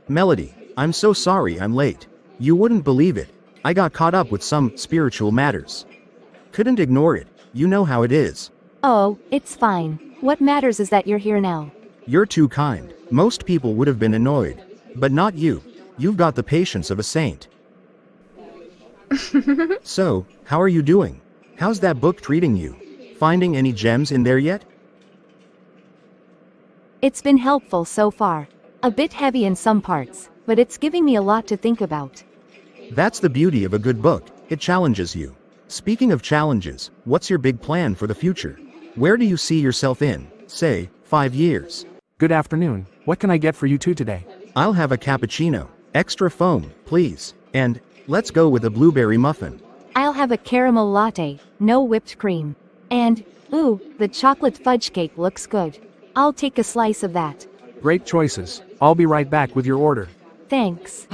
Melody, I'm so sorry I'm late. You wouldn't believe it. I got caught up with some spiritual matters. Couldn't ignore it. You know how it is. Oh, it's fine. What matters is that you're here now. You're too kind. Most people would have been annoyed. But not you. You've got the patience of a saint. So, how are you doing? How's that book treating you? Finding any gems in there yet? It's been helpful so far. A bit heavy in some parts, but it's giving me a lot to think about. That's the beauty of a good book. It challenges you. Speaking of challenges, what's your big plan for the future? Where do you see yourself in, say, 5 years? Good afternoon. What can I get for you two today? I'll have a cappuccino. Extra foam, please. And, let's go with a blueberry muffin. I'll have a caramel latte, no whipped cream. And, ooh, the chocolate fudge cake looks good. I'll take a slice of that. Great choices. I'll be right back with your order. Thanks.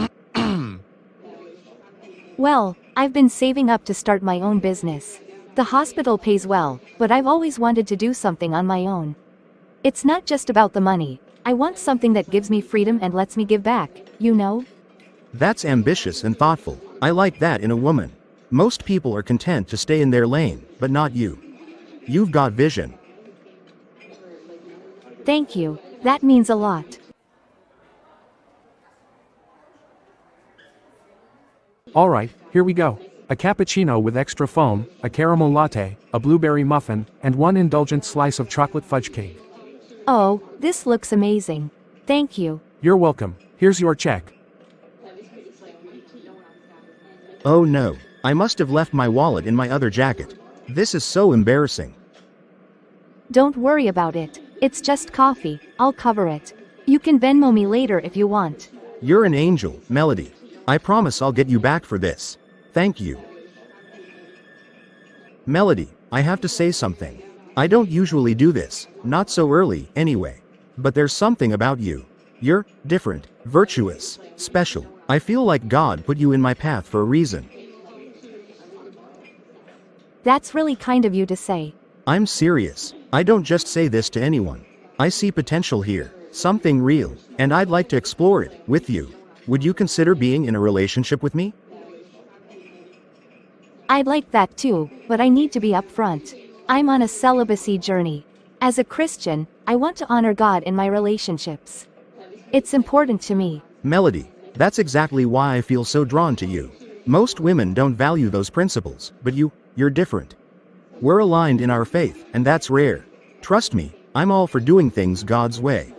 Well, I've been saving up to start my own business. The hospital pays well, but I've always wanted to do something on my own. It's not just about the money. I want something that gives me freedom and lets me give back, you know? That's ambitious and thoughtful. I like that in a woman. Most people are content to stay in their lane, but not you. You've got vision. Thank you. That means a lot. Alright, here we go. A cappuccino with extra foam, a caramel latte, a blueberry muffin, and one indulgent slice of chocolate fudge cake. Oh, this looks amazing. Thank you. You're welcome. Here's your check. Oh no, I must have left my wallet in my other jacket. This is so embarrassing. Don't worry about it. It's just coffee. I'll cover it. You can Venmo me later if you want. You're an angel, Melody. I promise I'll get you back for this. Thank you. Melody, I have to say something. I don't usually do this, not so early, anyway. But there's something about you. You're different, virtuous, special. I feel like God put you in my path for a reason. That's really kind of you to say. I'm serious. I don't just say this to anyone. I see potential here, something real, and I'd like to explore it with you. Would you consider being in a relationship with me? I'd like that too, but I need to be upfront. I'm on a celibacy journey. As a Christian, I want to honor God in my relationships. It's important to me. Melody, that's exactly why I feel so drawn to you. Most women don't value those principles, but you're different. We're aligned in our faith, and that's rare. Trust me, I'm all for doing things God's way.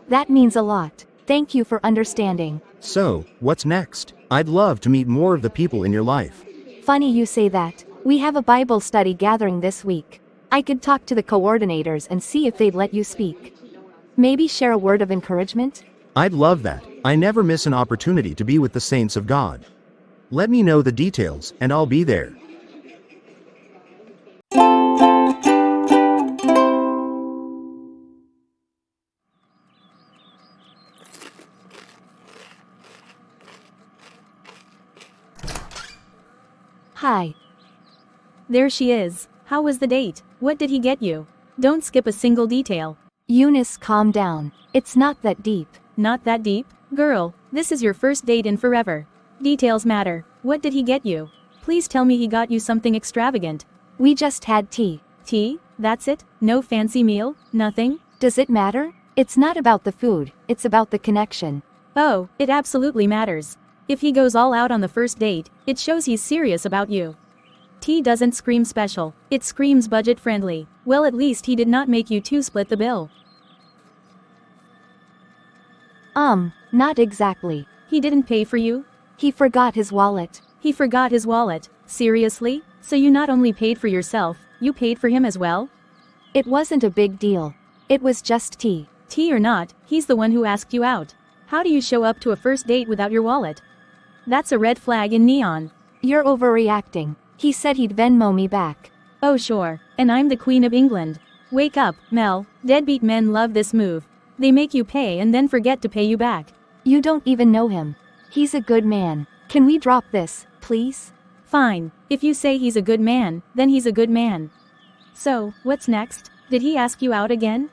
That means a lot. Thank you for understanding. So, what's next? I'd love to meet more of the people in your life. Funny you say that. We have a Bible study gathering this week. I could talk to the coordinators and see if they'd let you speak. Maybe share a word of encouragement? I'd love that. I never miss an opportunity to be with the saints of God. Let me know the details, and I'll be there. Hi. There she is. How was the date? What did he get you? Don't skip a single detail. Eunice, calm down. It's not that deep. Not that deep? Girl, this is your first date in forever. Details matter. What did he get you? Please tell me he got you something extravagant. We just had tea. Tea? That's it? No fancy meal? Nothing? Does it matter? It's not about the food, it's about the connection. Oh, it absolutely matters. If he goes all out on the first date, it shows he's serious about you. Tea doesn't scream special, it screams budget friendly. Well, at least he did not make you two split the bill. Not exactly. He didn't pay for you? He forgot his wallet. He forgot his wallet. Seriously? So you not only paid for yourself, you paid for him as well? It wasn't a big deal. It was just tea. Tea or not, he's the one who asked you out. How do you show up to a first date without your wallet? That's a red flag in neon. You're overreacting. He said he'd Venmo me back. Oh sure, and I'm the Queen of England. Wake up, Mel. Deadbeat men love this move. They make you pay and then forget to pay you back. You don't even know him. He's a good man. Can we drop this, please? Fine, if you say he's a good man, then he's a good man. So, what's next? Did he ask you out again?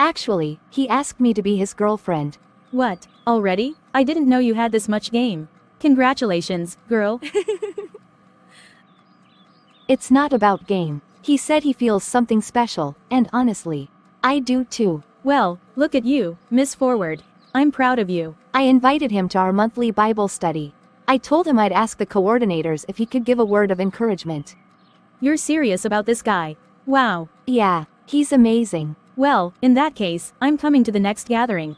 Actually, he asked me to be his girlfriend. What, already? I didn't know you had this much game. Congratulations, girl. It's not about game. He said he feels something special, and honestly, I do too. Well, look at you, Miss Forward. I'm proud of you. I invited him to our monthly Bible study. I told him I'd ask the coordinators if he could give a word of encouragement. You're serious about this guy? Wow. Yeah, he's amazing. Well, in that case, I'm coming to the next gathering.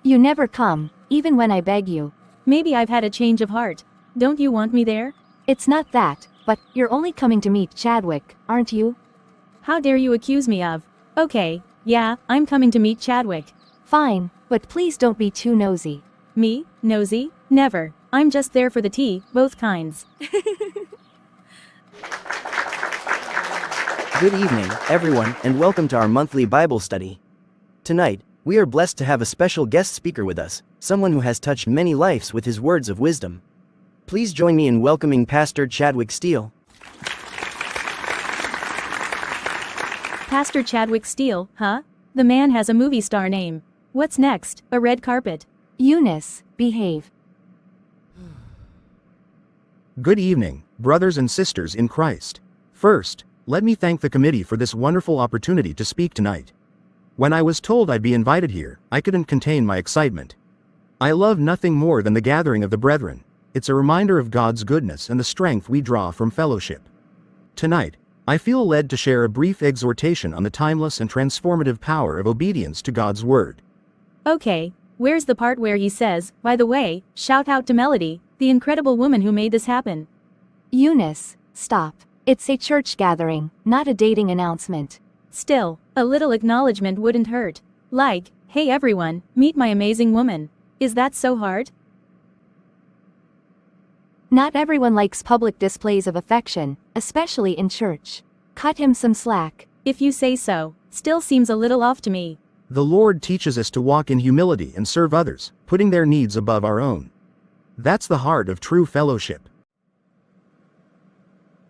You never come, even when I beg you. Maybe I've had a change of heart. Don't you want me there? It's not that, but you're only coming to meet Chadwick, aren't you? How dare you accuse me of? Okay, yeah, I'm coming to meet Chadwick. Fine, but please don't be too nosy. Me? Nosy? Never. I'm just there for the tea, both kinds. Good evening, everyone, and welcome to our monthly Bible study. Tonight, we are blessed to have a special guest speaker with us, someone who has touched many lives with his words of wisdom. Please join me in welcoming Pastor Chadwick Steele. Pastor Chadwick Steele, huh? The man has a movie star name. What's next? A red carpet? Eunice, behave. Good evening, brothers and sisters in Christ. First, let me thank the committee for this wonderful opportunity to speak tonight. When I was told I'd be invited here, I couldn't contain my excitement. I love nothing more than the gathering of the brethren. It's a reminder of God's goodness and the strength we draw from fellowship. Tonight, I feel led to share a brief exhortation on the timeless and transformative power of obedience to God's word. Okay, where's the part where he says, by the way, shout out to Melody, the incredible woman who made this happen? Eunice, stop. It's a church gathering, not a dating announcement. Still, a little acknowledgement wouldn't hurt. Like, hey everyone, meet my amazing woman. Is that so hard? Not everyone likes public displays of affection, especially in church. Cut him some slack. If you say so, still seems a little off to me. The Lord teaches us to walk in humility and serve others, putting their needs above our own. That's the heart of true fellowship.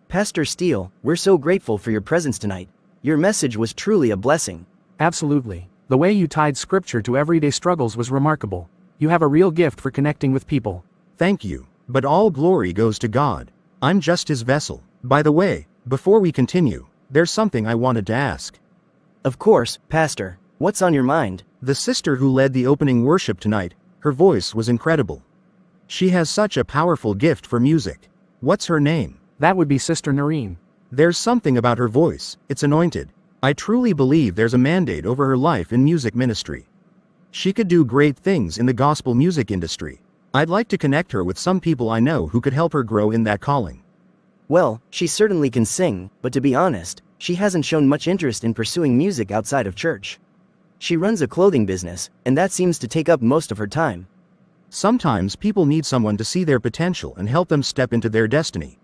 Pastor Steele, we're so grateful for your presence tonight. Your message was truly a blessing. Absolutely. The way you tied scripture to everyday struggles was remarkable. You have a real gift for connecting with people. Thank you, but all glory goes to God. I'm just his vessel. By the way, before we continue, there's something I wanted to ask. Of course, Pastor. What's on your mind? The sister who led the opening worship tonight, her voice was incredible. She has such a powerful gift for music. What's her name? That would be Sister Noreen. There's something about her voice, it's anointed. I truly believe there's a mandate over her life in music ministry. She could do great things in the gospel music industry. I'd like to connect her with some people I know who could help her grow in that calling. Well, she certainly can sing, but to be honest, she hasn't shown much interest in pursuing music outside of church. She runs a clothing business, and that seems to take up most of her time. Sometimes people need someone to see their potential and help them step into their destiny.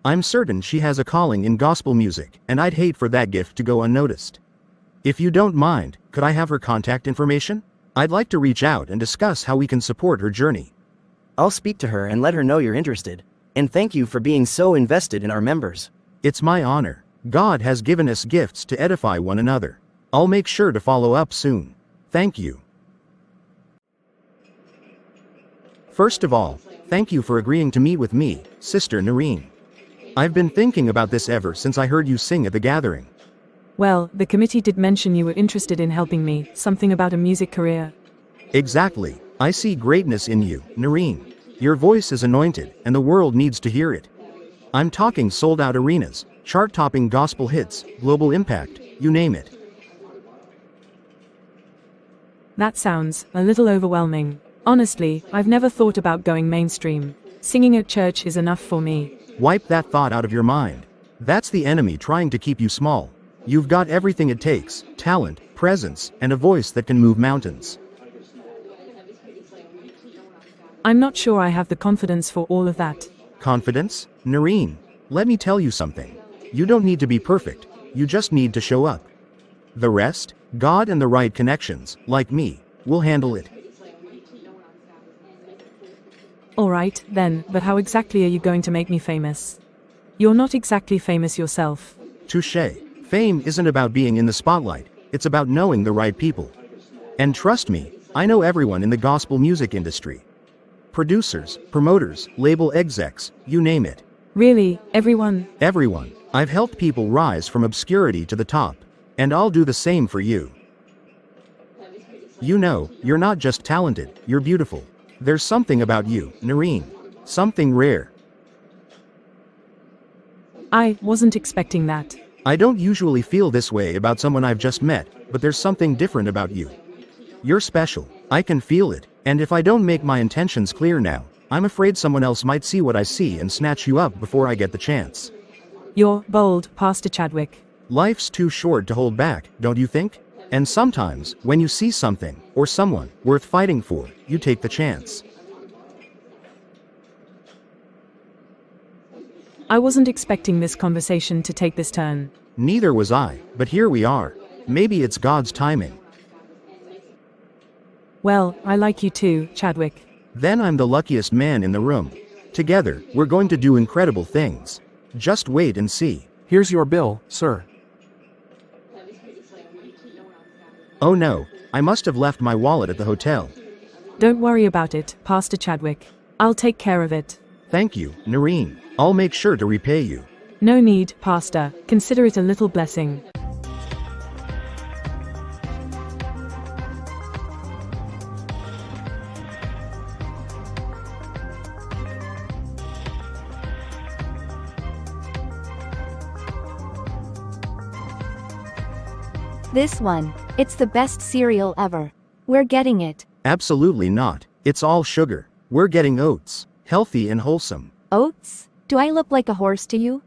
I'm certain she has a calling in gospel music, and I'd hate for that gift to go unnoticed. If you don't mind, could I have her contact information? I'd like to reach out and discuss how we can support her journey. I'll speak to her and let her know you're interested. And thank you for being so invested in our members. It's my honor. God has given us gifts to edify one another. I'll make sure to follow up soon. Thank you. First of all, thank you for agreeing to meet with me, Sister Noreen. I've been thinking about this ever since I heard you sing at the gathering. Well, the committee did mention you were interested in helping me, something about a music career. Exactly. I see greatness in you, Noreen. Your voice is anointed, and the world needs to hear it. I'm talking sold-out arenas, chart-topping gospel hits, global impact, you name it. That sounds a little overwhelming. Honestly, I've never thought about going mainstream. Singing at church is enough for me. Wipe that thought out of your mind. That's the enemy trying to keep you small. You've got everything it takes: talent, presence, and a voice that can move mountains. I'm not sure I have the confidence for all of that. Confidence? Noreen, let me tell you something. You don't need to be perfect, you just need to show up. The rest, God and the right connections, like me, will handle it. Alright, then, but how exactly are you going to make me famous? You're not exactly famous yourself. Touché. Fame isn't about being in the spotlight, it's about knowing the right people. And trust me, I know everyone in the gospel music industry. Producers, promoters, label execs, you name it. Really, everyone? Everyone. I've helped people rise from obscurity to the top. And I'll do the same for you. You know, you're not just talented, you're beautiful. There's something about you, Noreen. Something rare. I wasn't expecting that. I don't usually feel this way about someone I've just met, but there's something different about you. You're special. I can feel it, and if I don't make my intentions clear now, I'm afraid someone else might see what I see and snatch you up before I get the chance. You're bold, Pastor Chadwick. Life's too short to hold back, don't you think? And sometimes, when you see something, or someone, worth fighting for, you take the chance. I wasn't expecting this conversation to take this turn. Neither was I, but here we are. Maybe it's God's timing. Well, I like you too, Chadwick. Then I'm the luckiest man in the room. Together, we're going to do incredible things. Just wait and see. Here's your bill, sir. Oh no, I must have left my wallet at the hotel. Don't worry about it, Pastor Chadwick. I'll take care of it. Thank you, Noreen. I'll make sure to repay you. No need, Pastor. Consider it a little blessing. This one, it's the best cereal ever. We're getting it. Absolutely not. It's all sugar. We're getting oats. Healthy and wholesome. Oats? Do I look like a horse to you?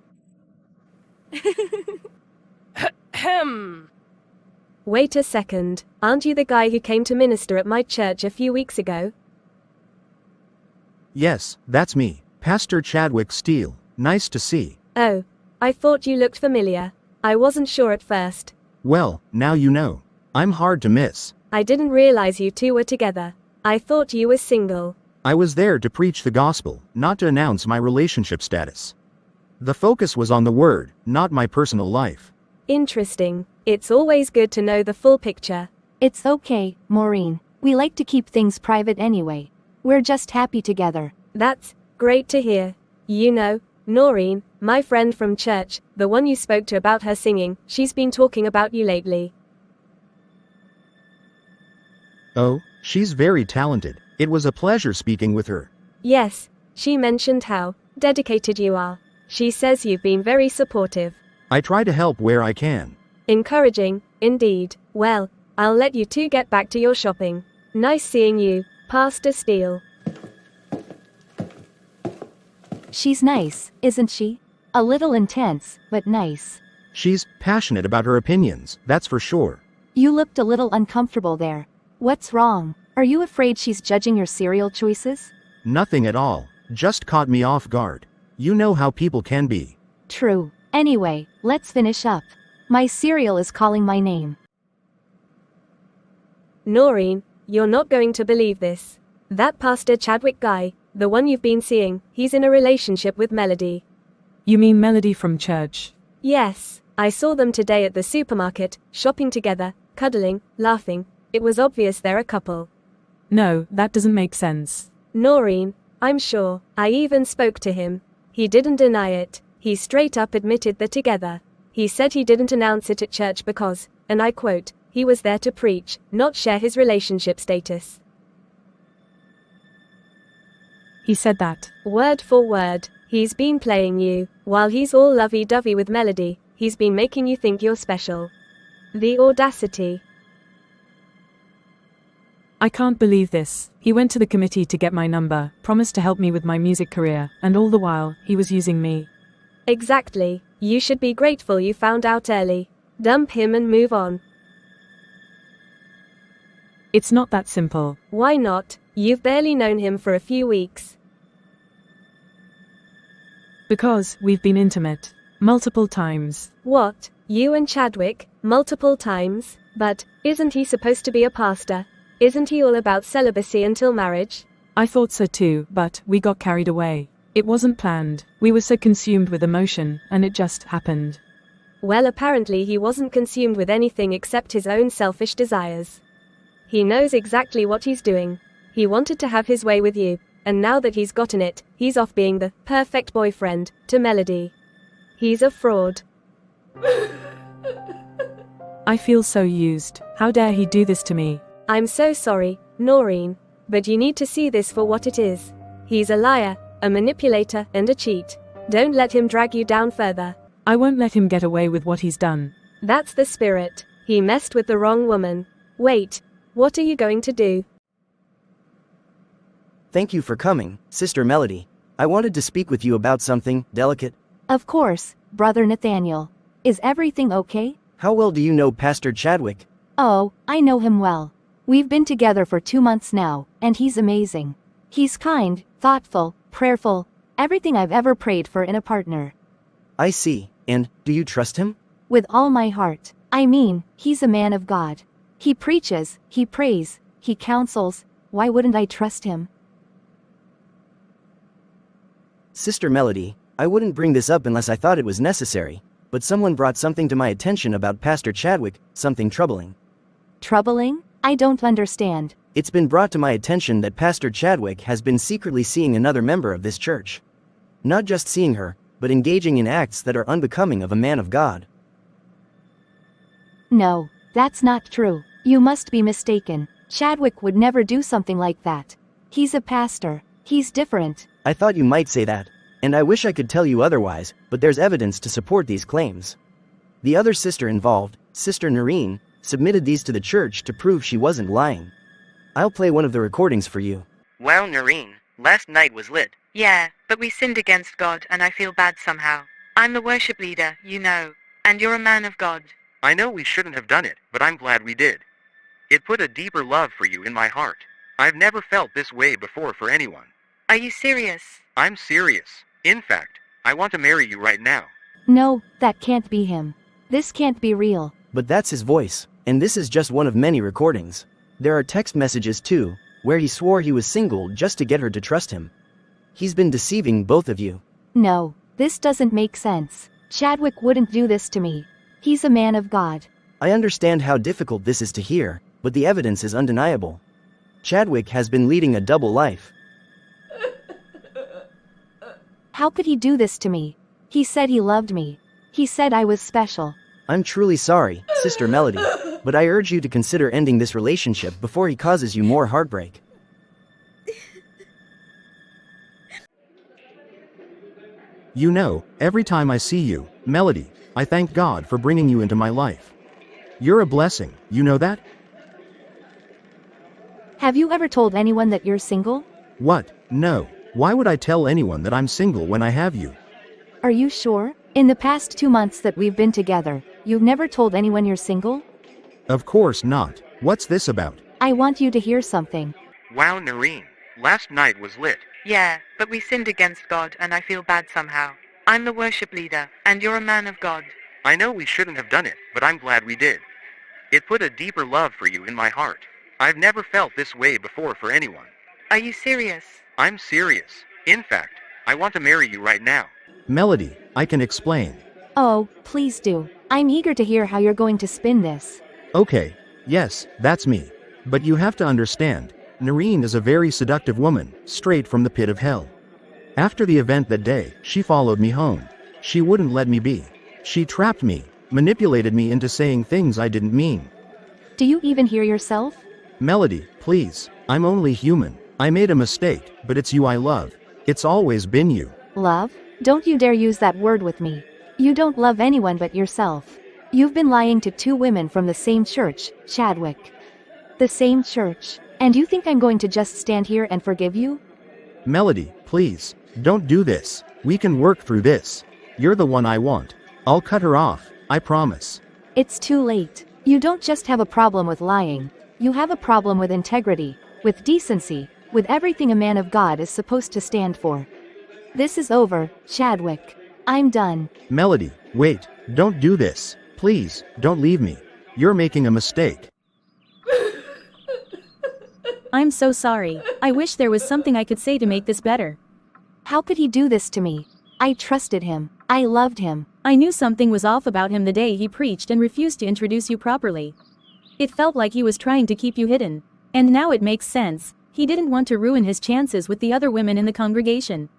Wait a second. Aren't you the guy who came to minister at my church a few weeks ago? Yes, that's me. Pastor Chadwick Steele. Nice to see. Oh, I thought you looked familiar. I wasn't sure at first. Well, now you know. I'm hard to miss. I didn't realize you two were together. I thought you were single. I was there to preach the gospel, not to announce my relationship status. The focus was on the word, not my personal life. Interesting. It's always good to know the full picture. It's okay, Maureen. We like to keep things private anyway. We're just happy together. That's great to hear. You know, Noreen, my friend from church, the one you spoke to about her singing, she's been talking about you lately. Oh, she's very talented. It was a pleasure speaking with her. Yes, she mentioned how dedicated you are. She says you've been very supportive. I try to help where I can. Encouraging, indeed. Well, I'll let you two get back to your shopping. Nice seeing you, Pastor Steele. She's nice, isn't she? A little intense, but nice. She's passionate about her opinions, that's for sure. You looked a little uncomfortable there. What's wrong? Are you afraid she's judging your cereal choices? Nothing at all. Just caught me off guard. You know how people can be. True. Anyway, let's finish up. My cereal is calling my name. Noreen, you're not going to believe this. That Pastor Chadwick guy, the one you've been seeing, he's in a relationship with Melody. You mean Melody from church? Yes, I saw them today at the supermarket, shopping together, cuddling, laughing. It was obvious they're a couple. No, that doesn't make sense. Noreen, I'm sure. I even spoke to him. He didn't deny it. He straight up admitted they're together. He said he didn't announce it at church because, and I quote, he was there to preach, not share his relationship status. He said that. Word for word. He's been playing you. While he's all lovey-dovey with Melody, he's been making you think you're special. The audacity. I can't believe this. He went to the committee to get my number, promised to help me with my music career, and all the while, he was using me. Exactly. You should be grateful you found out early. Dump him and move on. It's not that simple. Why not? You've barely known him for a few weeks. Because we've been intimate. Multiple times. What? You and Chadwick? Multiple times? But, isn't he supposed to be a pastor? Isn't he all about celibacy until marriage? I thought so too, but we got carried away. It wasn't planned. We were so consumed with emotion, and it just happened. Well, apparently he wasn't consumed with anything except his own selfish desires. He knows exactly what he's doing. He wanted to have his way with you, and now that he's gotten it, he's off being the perfect boyfriend to Melody. He's a fraud. I feel so used. How dare he do this to me? I'm so sorry, Noreen, but you need to see this for what it is. He's a liar, a manipulator, and a cheat. Don't let him drag you down further. I won't let him get away with what he's done. That's the spirit. He messed with the wrong woman. Wait, what are you going to do? Thank you for coming, Sister Melody. I wanted to speak with you about something delicate. Of course, Brother Nathaniel. Is everything okay? How well do you know Pastor Chadwick? Oh, I know him well. We've been together for 2 months now, and he's amazing. He's kind, thoughtful, prayerful, everything I've ever prayed for in a partner. I see. And, do you trust him? With all my heart. I mean, he's a man of God. He preaches, he prays, he counsels. Why wouldn't I trust him? Sister Melody, I wouldn't bring this up unless I thought it was necessary, but someone brought something to my attention about Pastor Chadwick, something troubling. Troubling? I don't understand. It's been brought to my attention that Pastor Chadwick has been secretly seeing another member of this church. Not just seeing her, but engaging in acts that are unbecoming of a man of God. No, that's not true. You must be mistaken. Chadwick would never do something like that. He's a pastor. He's different. I thought you might say that, and I wish I could tell you otherwise, but there's evidence to support these claims. The other sister involved, Sister Noreen, submitted these to the church to prove she wasn't lying. I'll play one of the recordings for you. Well, Noreen, last night was lit. Yeah, but we sinned against God and I feel bad somehow. I'm the worship leader, you know, and you're a man of God. I know we shouldn't have done it, but I'm glad we did. It put a deeper love for you in my heart. I've never felt this way before for anyone. Are you serious? I'm serious. In fact, I want to marry you right now. No, that can't be him. This can't be real. But that's his voice, and this is just one of many recordings. There are text messages too, where he swore he was single just to get her to trust him. He's been deceiving both of you. No, this doesn't make sense. Chadwick wouldn't do this to me. He's a man of God. I understand how difficult this is to hear, but the evidence is undeniable. Chadwick has been leading a double life. How could he do this to me? He said he loved me. He said I was special. I'm truly sorry, Sister Melody, but I urge you to consider ending this relationship before he causes you more heartbreak. You know, every time I see you, Melody, I thank God for bringing you into my life. You're a blessing, you know that? Have you ever told anyone that you're single? What? No. Why would I tell anyone that I'm single when I have you? Are you sure? In the past 2 months that we've been together, you've never told anyone you're single? Of course not. What's this about? I want you to hear something. Wow, Noreen, last night was lit. Yeah, but we sinned against God and I feel bad somehow. I'm the worship leader, and you're a man of God. I know we shouldn't have done it, but I'm glad we did. It put a deeper love for you in my heart. I've never felt this way before for anyone. Are you serious? I'm serious. In fact, I want to marry you right now. Melody, I can explain. Oh, please do. I'm eager to hear how you're going to spin this. Okay, yes, that's me. But you have to understand, Noreen is a very seductive woman, straight from the pit of hell. After the event that day, she followed me home. She wouldn't let me be. She trapped me, manipulated me into saying things I didn't mean. Do you even hear yourself? Melody, please, I'm only human. I made a mistake, but it's you I love. It's always been you. Love? Don't you dare use that word with me. You don't love anyone but yourself. You've been lying to 2 women from the same church, Chadwick. The same church. And you think I'm going to just stand here and forgive you? Melody, please, don't do this. We can work through this. You're the one I want. I'll cut her off, I promise. It's too late. You don't just have a problem with lying. You have a problem with integrity, with decency, with everything a man of God is supposed to stand for. This is over, Chadwick. I'm done. Melody, wait, don't do this. Please, don't leave me. You're making a mistake. I'm so sorry. I wish there was something I could say to make this better. How could he do this to me? I trusted him. I loved him. I knew something was off about him the day he preached and refused to introduce you properly. It felt like he was trying to keep you hidden. And now it makes sense. He didn't want to ruin his chances with the other women in the congregation.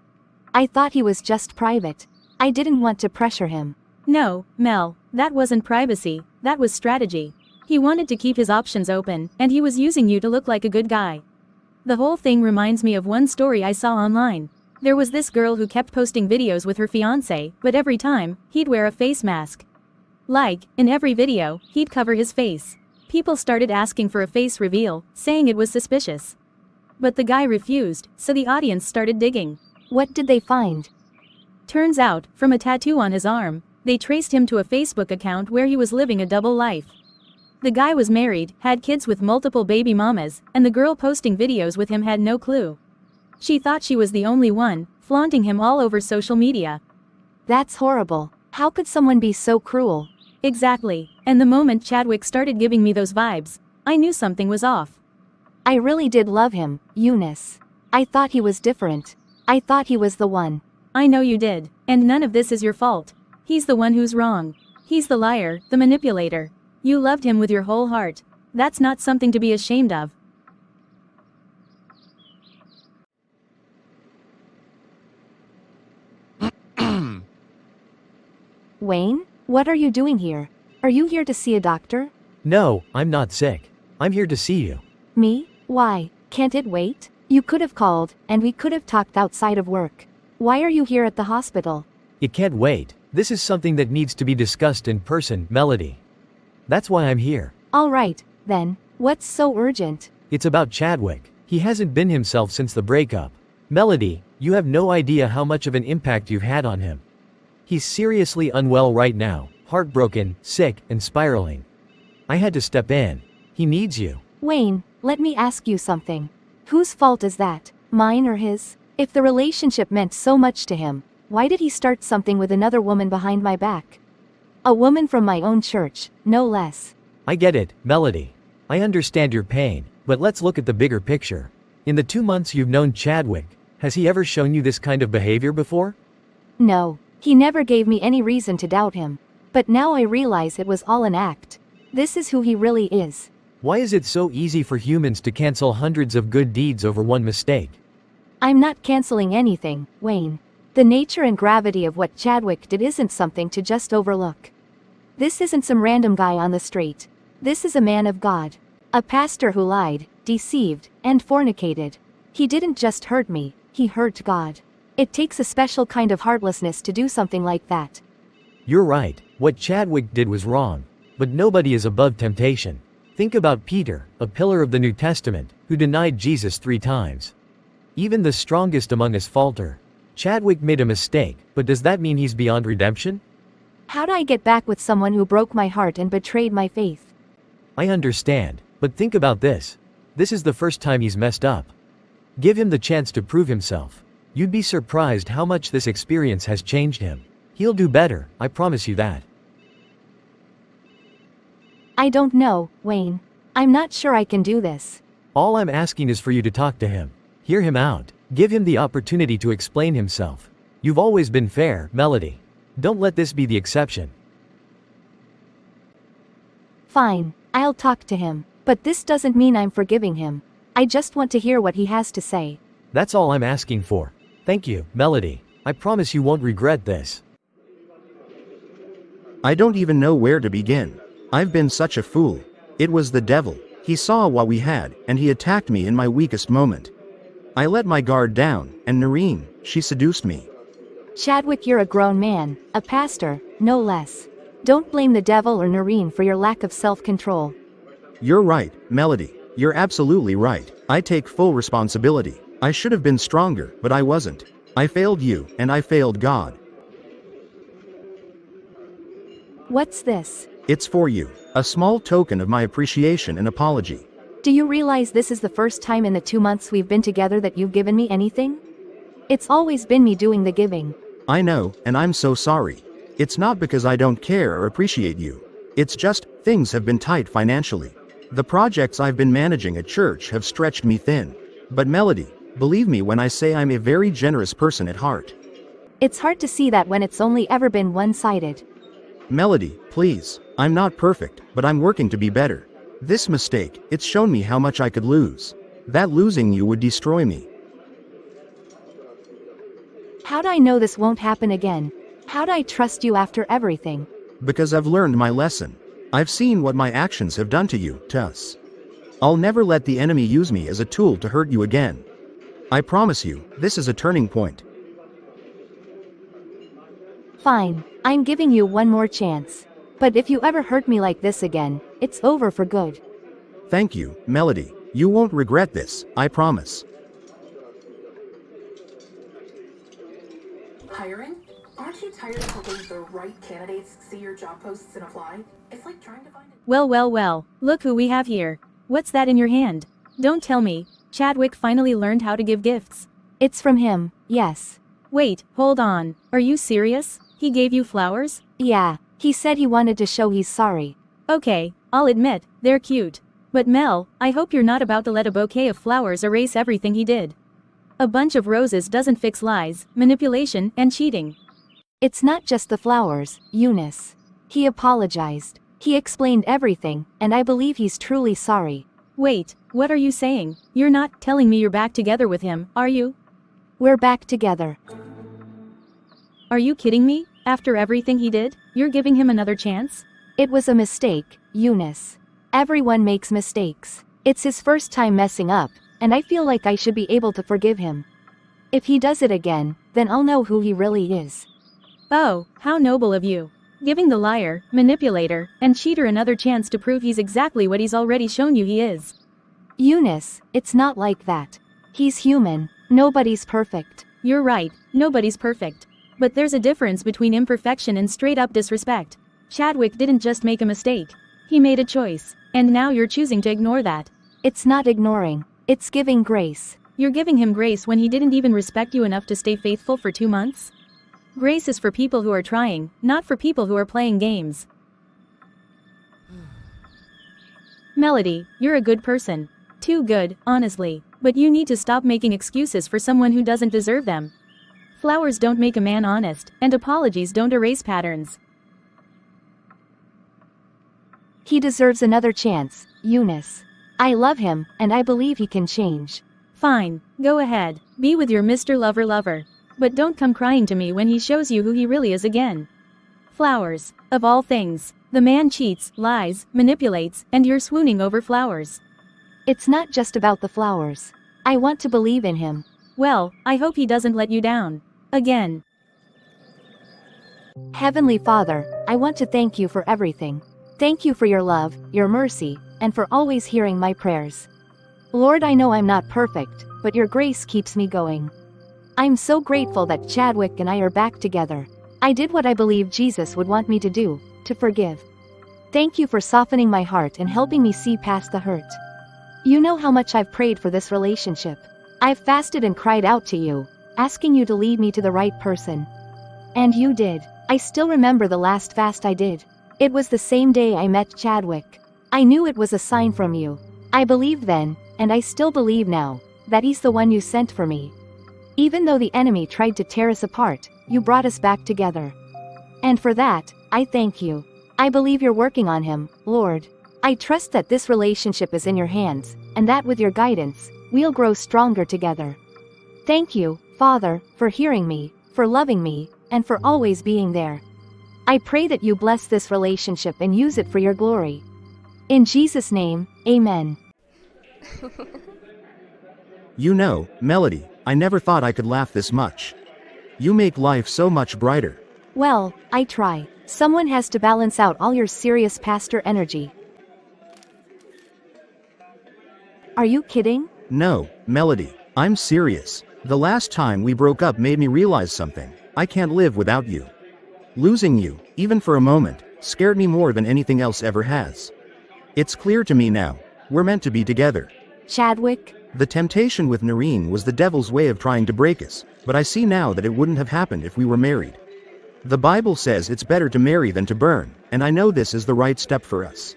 I thought he was just private. I didn't want to pressure him. No, Mel, that wasn't privacy, that was strategy. He wanted to keep his options open, and he was using you to look like a good guy. The whole thing reminds me of one story I saw online. There was this girl who kept posting videos with her fiancé, but every time, he'd wear a face mask. Like, in every video, he'd cover his face. People started asking for a face reveal, saying it was suspicious. But the guy refused, so the audience started digging. What did they find? Turns out, from a tattoo on his arm, they traced him to a Facebook account where he was living a double life. The guy was married, had kids with multiple baby mamas, and the girl posting videos with him had no clue. She thought she was the only one, flaunting him all over social media. That's horrible. How could someone be so cruel? Exactly, and the moment Chadwick started giving me those vibes, I knew something was off. I really did love him, Eunice. I thought he was different. I thought he was the one. I know you did, and none of this is your fault. He's the one who's wrong. He's the liar, the manipulator. You loved him with your whole heart. That's not something to be ashamed of. Wayne, what are you doing here? Are you here to see a doctor? No, I'm not sick. I'm here to see you. Me? Why? Can't it wait? You could have called, and we could have talked outside of work. Why are you here at the hospital? It can't wait. This is something that needs to be discussed in person, Melody. That's why I'm here. All right, then. What's so urgent? It's about Chadwick. He hasn't been himself since the breakup. Melody, you have no idea how much of an impact you've had on him. He's seriously unwell right now, heartbroken, sick, and spiraling. I had to step in. He needs you. Wayne, let me ask you something. Whose fault is that? Mine or his? If the relationship meant so much to him, why did he start something with another woman behind my back? A woman from my own church, no less. I get it, Melody. I understand your pain, but let's look at the bigger picture. In the 2 months you've known Chadwick, has he ever shown you this kind of behavior before? No, he never gave me any reason to doubt him. But now I realize it was all an act. This is who he really is. Why is it so easy for humans to cancel hundreds of good deeds over one mistake? I'm not canceling anything, Wayne. The nature and gravity of what Chadwick did isn't something to just overlook. This isn't some random guy on the street. This is a man of God. A pastor who lied, deceived, and fornicated. He didn't just hurt me, he hurt God. It takes a special kind of heartlessness to do something like that. You're right, what Chadwick did was wrong. But nobody is above temptation. Think about Peter, a pillar of the New Testament, who denied Jesus 3 times. Even the strongest among us falter. Chadwick made a mistake, but does that mean he's beyond redemption? How'd I get back with someone who broke my heart and betrayed my faith? I understand, but think about this. This is the first time he's messed up. Give him the chance to prove himself. You'd be surprised how much this experience has changed him. He'll do better, I promise you that. I don't know, Wayne. I'm not sure I can do this. All I'm asking is for you to talk to him. Hear him out. Give him the opportunity to explain himself. You've always been fair, Melody. Don't let this be the exception. Fine, I'll talk to him. But this doesn't mean I'm forgiving him. I just want to hear what he has to say. That's all I'm asking for. Thank you, Melody. I promise you won't regret this. I don't even know where to begin. I've been such a fool. It was the devil. He saw what we had, and he attacked me in my weakest moment. I let my guard down, and Noreen, she seduced me. Chadwick, you're a grown man, a pastor, no less. Don't blame the devil or Noreen for your lack of self-control. You're right, Melody. You're absolutely right. I take full responsibility. I should have been stronger, but I wasn't. I failed you, and I failed God. What's this? It's for you. A small token of my appreciation and apology. Do you realize this is the first time in the 2 months we've been together that you've given me anything? It's always been me doing the giving. I know, and I'm so sorry. It's not because I don't care or appreciate you. It's just, things have been tight financially. The projects I've been managing at church have stretched me thin. But Melody, believe me when I say I'm a very generous person at heart. It's hard to see that when it's only ever been one-sided. Melody, please. I'm not perfect, but I'm working to be better. This mistake, it's shown me how much I could lose. That losing you would destroy me. How'd I know this won't happen again? How'd I trust you after everything? Because I've learned my lesson. I've seen what my actions have done to you, to us. I'll never let the enemy use me as a tool to hurt you again. I promise you, this is a turning point. Fine, I'm giving you one more chance. But if you ever hurt me like this again, it's over for good. Thank you, Melody. You won't regret this, I promise. Hiring? Aren't you tired of hoping the right candidates see your job posts and apply? It's like trying to find a... Well, look who we have here. What's that in your hand? Don't tell me, Chadwick finally learned how to give gifts. It's from him, yes. Wait, hold on. Are you serious? He gave you flowers? Yeah, he said he wanted to show he's sorry. Okay, I'll admit, they're cute. But Mel, I hope you're not about to let a bouquet of flowers erase everything he did. A bunch of roses doesn't fix lies, manipulation, and cheating. It's not just the flowers, Eunice. He apologized. He explained everything, and I believe he's truly sorry. Wait, what are you saying? You're not telling me you're back together with him, are you? We're back together. Are you kidding me? After everything he did, you're giving him another chance? It was a mistake, Eunice. Everyone makes mistakes. It's his first time messing up, and I feel like I should be able to forgive him. If he does it again, then I'll know who he really is. Oh, how noble of you. Giving the liar, manipulator, and cheater another chance to prove he's exactly what he's already shown you he is. Eunice, it's not like that. He's human. Nobody's perfect. You're right, nobody's perfect. But there's a difference between imperfection and straight-up disrespect. Chadwick didn't just make a mistake. He made a choice, and now you're choosing to ignore that. It's not ignoring. It's giving grace. You're giving him grace when he didn't even respect you enough to stay faithful for 2 months? Grace is for people who are trying, not for people who are playing games. Melody, you're a good person. Too good, honestly. But you need to stop making excuses for someone who doesn't deserve them. Flowers don't make a man honest, and apologies don't erase patterns. He deserves another chance, Eunice. I love him, and I believe he can change. Fine, go ahead, be with your Mr. Lover. But don't come crying to me when he shows you who he really is again. Flowers, of all things. The man cheats, lies, manipulates, and you're swooning over flowers. It's not just about the flowers. I want to believe in him. Well, I hope he doesn't let you down. Again. Heavenly Father, I want to thank you for everything. Thank you for your love, your mercy, and for always hearing my prayers. Lord, I know I'm not perfect, but your grace keeps me going. I'm so grateful that Chadwick and I are back together. I did what I believe Jesus would want me to do, to forgive. Thank you for softening my heart and helping me see past the hurt. You know how much I've prayed for this relationship. I've fasted and cried out to you, asking you to lead me to the right person. And you did. I still remember the last fast I did. It was the same day I met Chadwick. I knew it was a sign from you. I believed then, and I still believe now, that he's the one you sent for me. Even though the enemy tried to tear us apart, you brought us back together. And for that, I thank you. I believe you're working on him, Lord. I trust that this relationship is in your hands, and that with your guidance, we'll grow stronger together. Thank you, Father, for hearing me, for loving me, and for always being there. I pray that you bless this relationship and use it for your glory. In Jesus' name, amen. You know, Melody, I never thought I could laugh this much. You make life so much brighter. Well, I try. Someone has to balance out all your serious pastor energy. Are you kidding? No, Melody, I'm serious. The last time we broke up made me realize something. I can't live without you. Losing you, even for a moment, scared me more than anything else ever has. It's clear to me now, we're meant to be together. Chadwick? The temptation with Noreen was the devil's way of trying to break us, but I see now that it wouldn't have happened if we were married. The Bible says it's better to marry than to burn, and I know this is the right step for us.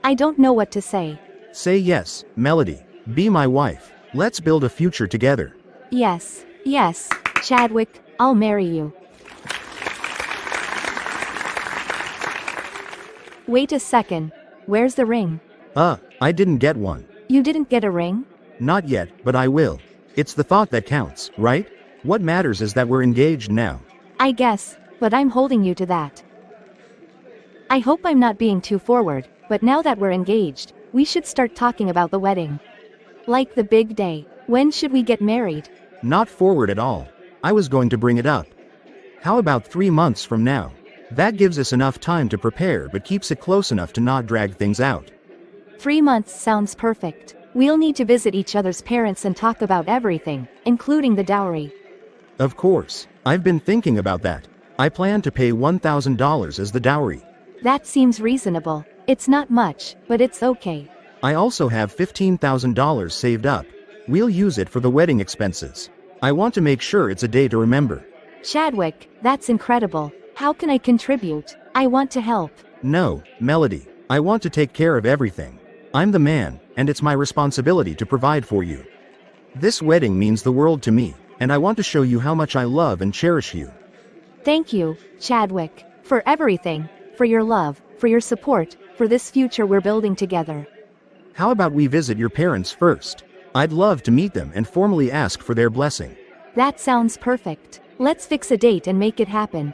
I don't know what to say. Say yes, Melody. Be my wife. Let's build a future together. Yes, Chadwick, I'll marry you. Wait a second. Where's the ring? I didn't get one. You didn't get a ring? Not yet, but I will. It's the thought that counts, right? What matters is that we're engaged now. I guess, but I'm holding you to that. I hope I'm not being too forward, but now that we're engaged, we should start talking about the wedding. Like the big day. When should we get married? Not forward at all. I was going to bring it up. How about 3 months from now? That gives us enough time to prepare but keeps it close enough to not drag things out. 3 months sounds perfect. We'll need to visit each other's parents and talk about everything, including the dowry. Of course. I've been thinking about that. I plan to pay $1,000 as the dowry. That seems reasonable. It's not much, but it's okay. I also have $15,000 saved up. We'll use it for the wedding expenses. I want to make sure it's a day to remember. Chadwick, that's incredible. How can I contribute? I want to help. No, Melody. I want to take care of everything. I'm the man, and it's my responsibility to provide for you. This wedding means the world to me, and I want to show you how much I love and cherish you. Thank you, Chadwick, for everything, for your love, for your support, for this future we're building together. How about we visit your parents first? I'd love to meet them and formally ask for their blessing. That sounds perfect. Let's fix a date and make it happen.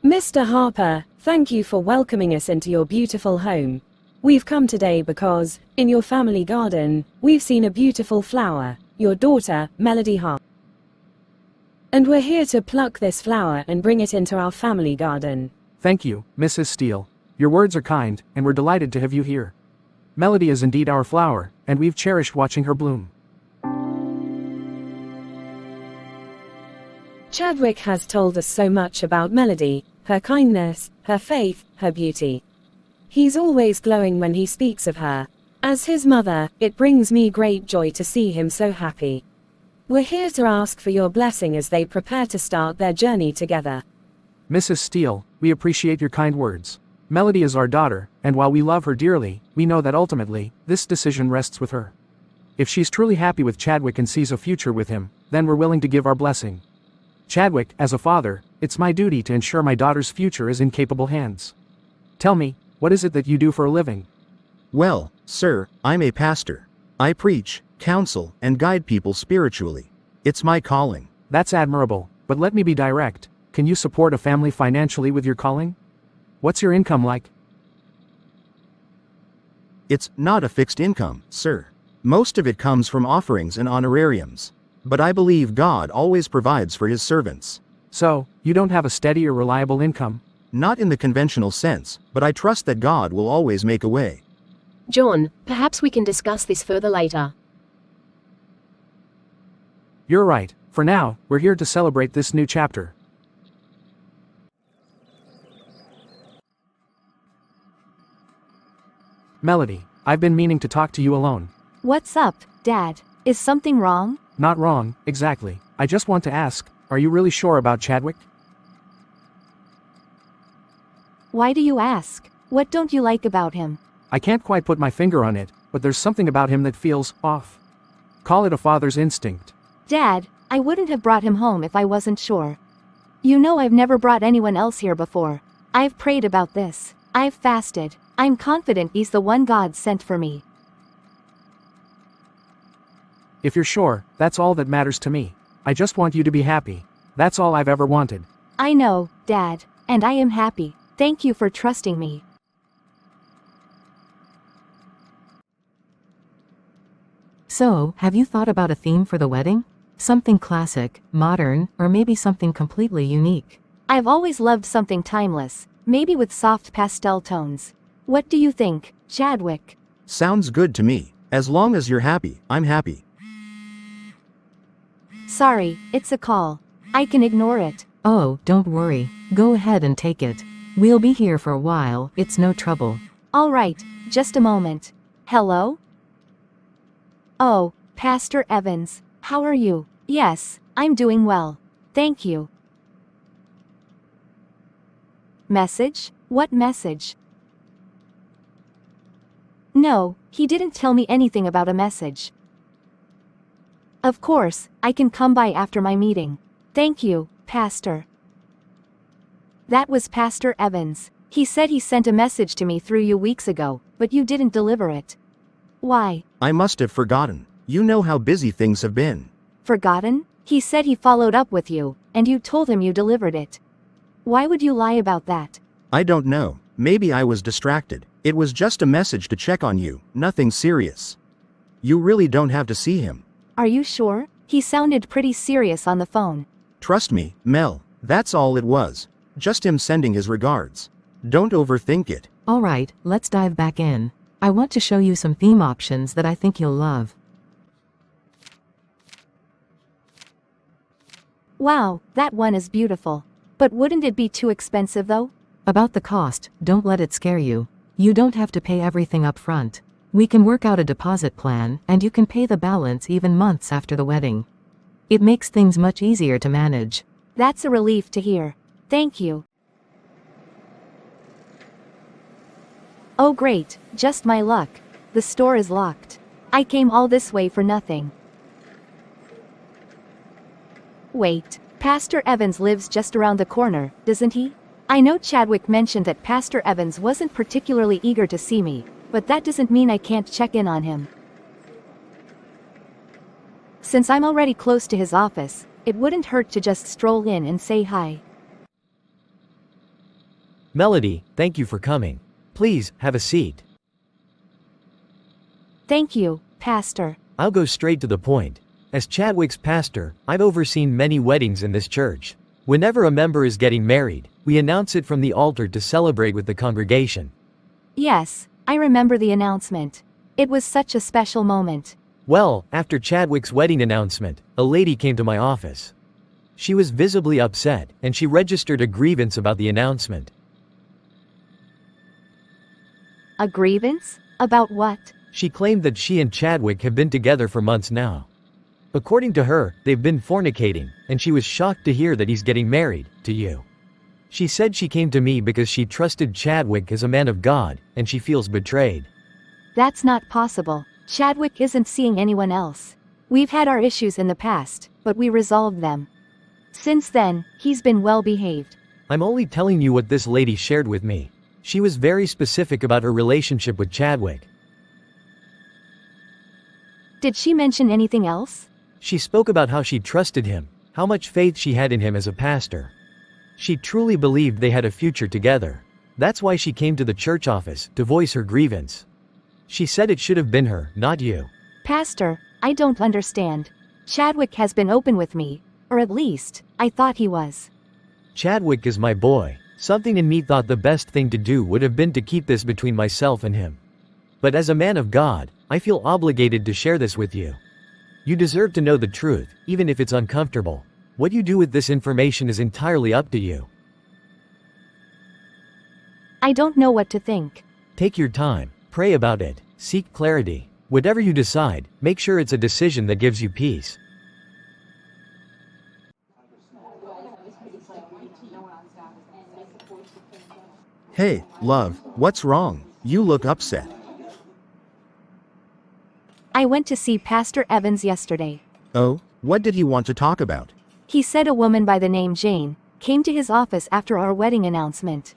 Mr. Harper, thank you for welcoming us into your beautiful home. We've come today because, in your family garden, we've seen a beautiful flower, your daughter, Melody Harper. And we're here to pluck this flower and bring it into our family garden. Thank you, Mrs. Steele. Your words are kind, and we're delighted to have you here. Melody is indeed our flower, and we've cherished watching her bloom. Chadwick has told us so much about Melody, her kindness, her faith, her beauty. He's always glowing when he speaks of her. As his mother, it brings me great joy to see him so happy. We're here to ask for your blessing as they prepare to start their journey together. Mrs. Steele, we appreciate your kind words. Melody is our daughter, and while we love her dearly, we know that ultimately, this decision rests with her. If she's truly happy with Chadwick and sees a future with him, then we're willing to give our blessing. Chadwick, as a father, it's my duty to ensure my daughter's future is in capable hands. Tell me, what is it that you do for a living? Well, sir, I'm a pastor. I preach, counsel, and guide people spiritually. It's my calling. That's admirable, but let me be direct. Can you support a family financially with your calling? What's your income like? It's not a fixed income, sir. Most of it comes from offerings and honorariums. But I believe God always provides for his servants. So, you don't have a steady or reliable income? Not in the conventional sense, but I trust that God will always make a way. John, perhaps we can discuss this further later. You're right. For now, we're here to celebrate this new chapter. Melody, I've been meaning to talk to you alone. What's up, Dad? Is something wrong? Not wrong, exactly. I just want to ask, are you really sure about Chadwick? Why do you ask? What don't you like about him? I can't quite put my finger on it, but there's something about him that feels off. Call it a father's instinct. Dad, I wouldn't have brought him home if I wasn't sure. You know I've never brought anyone else here before. I've prayed about this. I've fasted. I'm confident he's the one God sent for me. If you're sure, that's all that matters to me. I just want you to be happy. That's all I've ever wanted. I know, Dad, and I am happy. Thank you for trusting me. So, have you thought about a theme for the wedding? Something classic, modern, or maybe something completely unique? I've always loved something timeless, maybe with soft pastel tones. What do you think, Chadwick? Sounds good to me. As long as you're happy, I'm happy. Sorry, it's a call. I can ignore it. Oh, don't worry. Go ahead and take it. We'll be here for a while, it's no trouble. All right, just a moment. Hello? Oh, Pastor Evans, how are you? Yes, I'm doing well. Thank you. Message? What message? No, he didn't tell me anything about a message. Of course, I can come by after my meeting. Thank you, Pastor. That was Pastor Evans. He said he sent a message to me through you weeks ago, but you didn't deliver it. Why? I must have forgotten. You know how busy things have been. Forgotten? He said he followed up with you, and you told him you delivered it. Why would you lie about that? I don't know. Maybe I was distracted. It was just a message to check on you, nothing serious. You really don't have to see him. Are you sure? He sounded pretty serious on the phone. Trust me, Mel, that's all it was. Just him sending his regards. Don't overthink it. Alright, let's dive back in. I want to show you some theme options that I think you'll love. Wow, that one is beautiful. But wouldn't it be too expensive though? About the cost, don't let it scare you. You don't have to pay everything up front. We can work out a deposit plan, and you can pay the balance even months after the wedding. It makes things much easier to manage. That's a relief to hear. Thank you. Oh great, just my luck. The store is locked. I came all this way for nothing. Wait, Pastor Evans lives just around the corner, doesn't he? I know Chadwick mentioned that Pastor Evans wasn't particularly eager to see me, but that doesn't mean I can't check in on him. Since I'm already close to his office, it wouldn't hurt to just stroll in and say hi. Melody, thank you for coming. Please, have a seat. Thank you, Pastor. I'll go straight to the point. As Chadwick's pastor, I've overseen many weddings in this church. Whenever a member is getting married, we announce it from the altar to celebrate with the congregation. Yes, I remember the announcement. It was such a special moment. Well, after Chadwick's wedding announcement, a lady came to my office. She was visibly upset, and she registered a grievance about the announcement. A grievance? About what? She claimed that she and Chadwick have been together for months now. According to her, they've been fornicating, and she was shocked to hear that he's getting married to you. She said she came to me because she trusted Chadwick as a man of God, and she feels betrayed. That's not possible. Chadwick isn't seeing anyone else. We've had our issues in the past, but we resolved them. Since then, he's been well behaved. I'm only telling you what this lady shared with me. She was very specific about her relationship with Chadwick. Did she mention anything else? She spoke about how she trusted him, how much faith she had in him as a pastor. She truly believed they had a future together. That's why she came to the church office to voice her grievance. She said it should have been her, not you. Pastor, I don't understand. Chadwick has been open with me, or at least, I thought he was. Chadwick is my boy. Something in me thought the best thing to do would have been to keep this between myself and him. But as a man of God, I feel obligated to share this with you. You deserve to know the truth, even if it's uncomfortable. What you do with this information is entirely up to you. I don't know what to think. Take your time, pray about it, seek clarity. Whatever you decide, make sure it's a decision that gives you peace. Hey, love, what's wrong? You look upset. I went to see Pastor Evans yesterday. Oh, what did he want to talk about? He said a woman by the name Jane came to his office after our wedding announcement.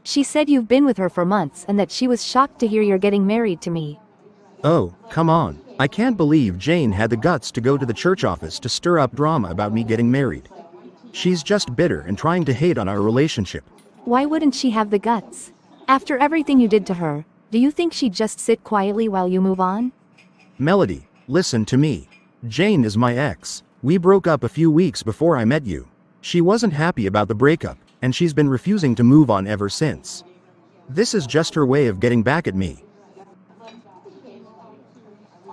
She said you've been with her for months and that she was shocked to hear you're getting married to me. Oh, come on. I can't believe Jane had the guts to go to the church office to stir up drama about me getting married. She's just bitter and trying to hate on our relationship. Why wouldn't she have the guts? After everything you did to her, do you think she'd just sit quietly while you move on? Melody, listen to me. Jane is my ex. We broke up a few weeks before I met you. She wasn't happy about the breakup, and she's been refusing to move on ever since. This is just her way of getting back at me.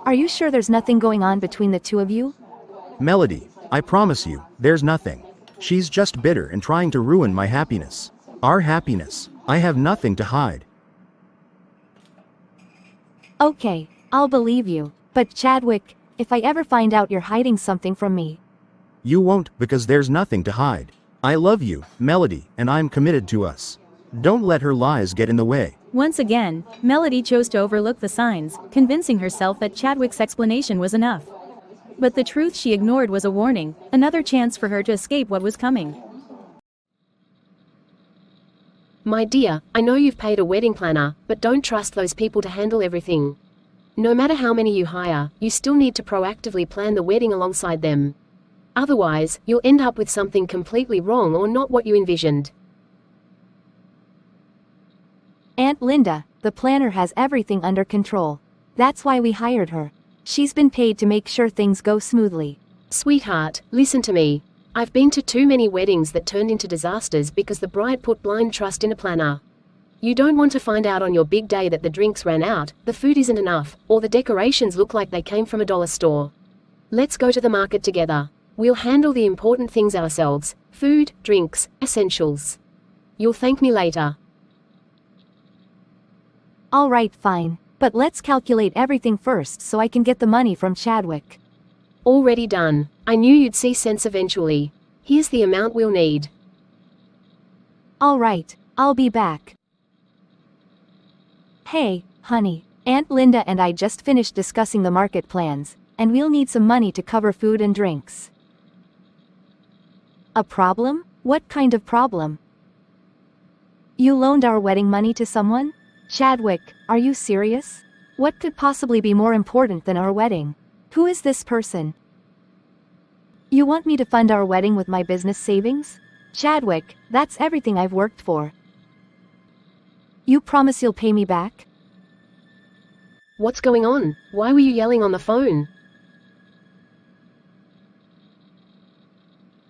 Are you sure there's nothing going on between the two of you? Melody, I promise you, there's nothing. She's just bitter and trying to ruin my happiness. Our happiness. I have nothing to hide. Okay, I'll believe you. But Chadwick, if I ever find out you're hiding something from me. You won't, because there's nothing to hide. I love you, Melody, and I'm committed to us. Don't let her lies get in the way. Once again, Melody chose to overlook the signs, convincing herself that Chadwick's explanation was enough. But the truth she ignored was a warning, another chance for her to escape what was coming. My dear, I know you've paid a wedding planner, but don't trust those people to handle everything. No matter how many you hire, you still need to proactively plan the wedding alongside them. Otherwise, you'll end up with something completely wrong or not what you envisioned. Aunt Linda, the planner has everything under control. That's why we hired her. She's been paid to make sure things go smoothly. Sweetheart, listen to me. I've been to too many weddings that turned into disasters because the bride put blind trust in a planner. You don't want to find out on your big day that the drinks ran out, the food isn't enough, or the decorations look like they came from a dollar store. Let's go to the market together. We'll handle the important things ourselves: food, drinks, essentials. You'll thank me later. Alright, fine. But let's calculate everything first so I can get the money from Chadwick. Already done. I knew you'd see sense eventually. Here's the amount we'll need. Alright, I'll be back. Hey, honey. Aunt Linda and I just finished discussing the market plans, and we'll need some money to cover food and drinks. A problem? What kind of problem? You loaned our wedding money to someone? Chadwick, are you serious? What could possibly be more important than our wedding? Who is this person? You want me to fund our wedding with my business savings? Chadwick, that's everything I've worked for. You promise you'll pay me back? What's going on? Why were you yelling on the phone?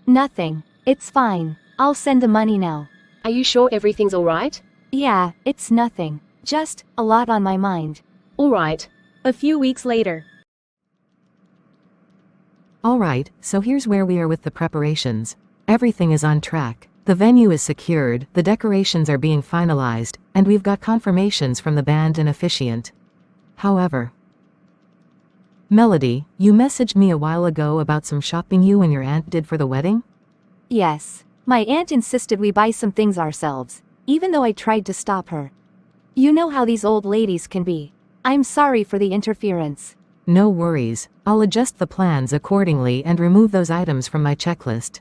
Nothing. It's fine. I'll send the money now. Are you sure everything's alright? Yeah, it's nothing. Just a lot on my mind. Alright. A few weeks later. Alright, so here's where we are with the preparations. Everything is on track. The venue is secured, the decorations are being finalized, and we've got confirmations from the band and officiant. However, Melody, you messaged me a while ago about some shopping you and your aunt did for the wedding? Yes. My aunt insisted we buy some things ourselves, even though I tried to stop her. You know how these old ladies can be. I'm sorry for the interference. No worries, I'll adjust the plans accordingly and remove those items from my checklist.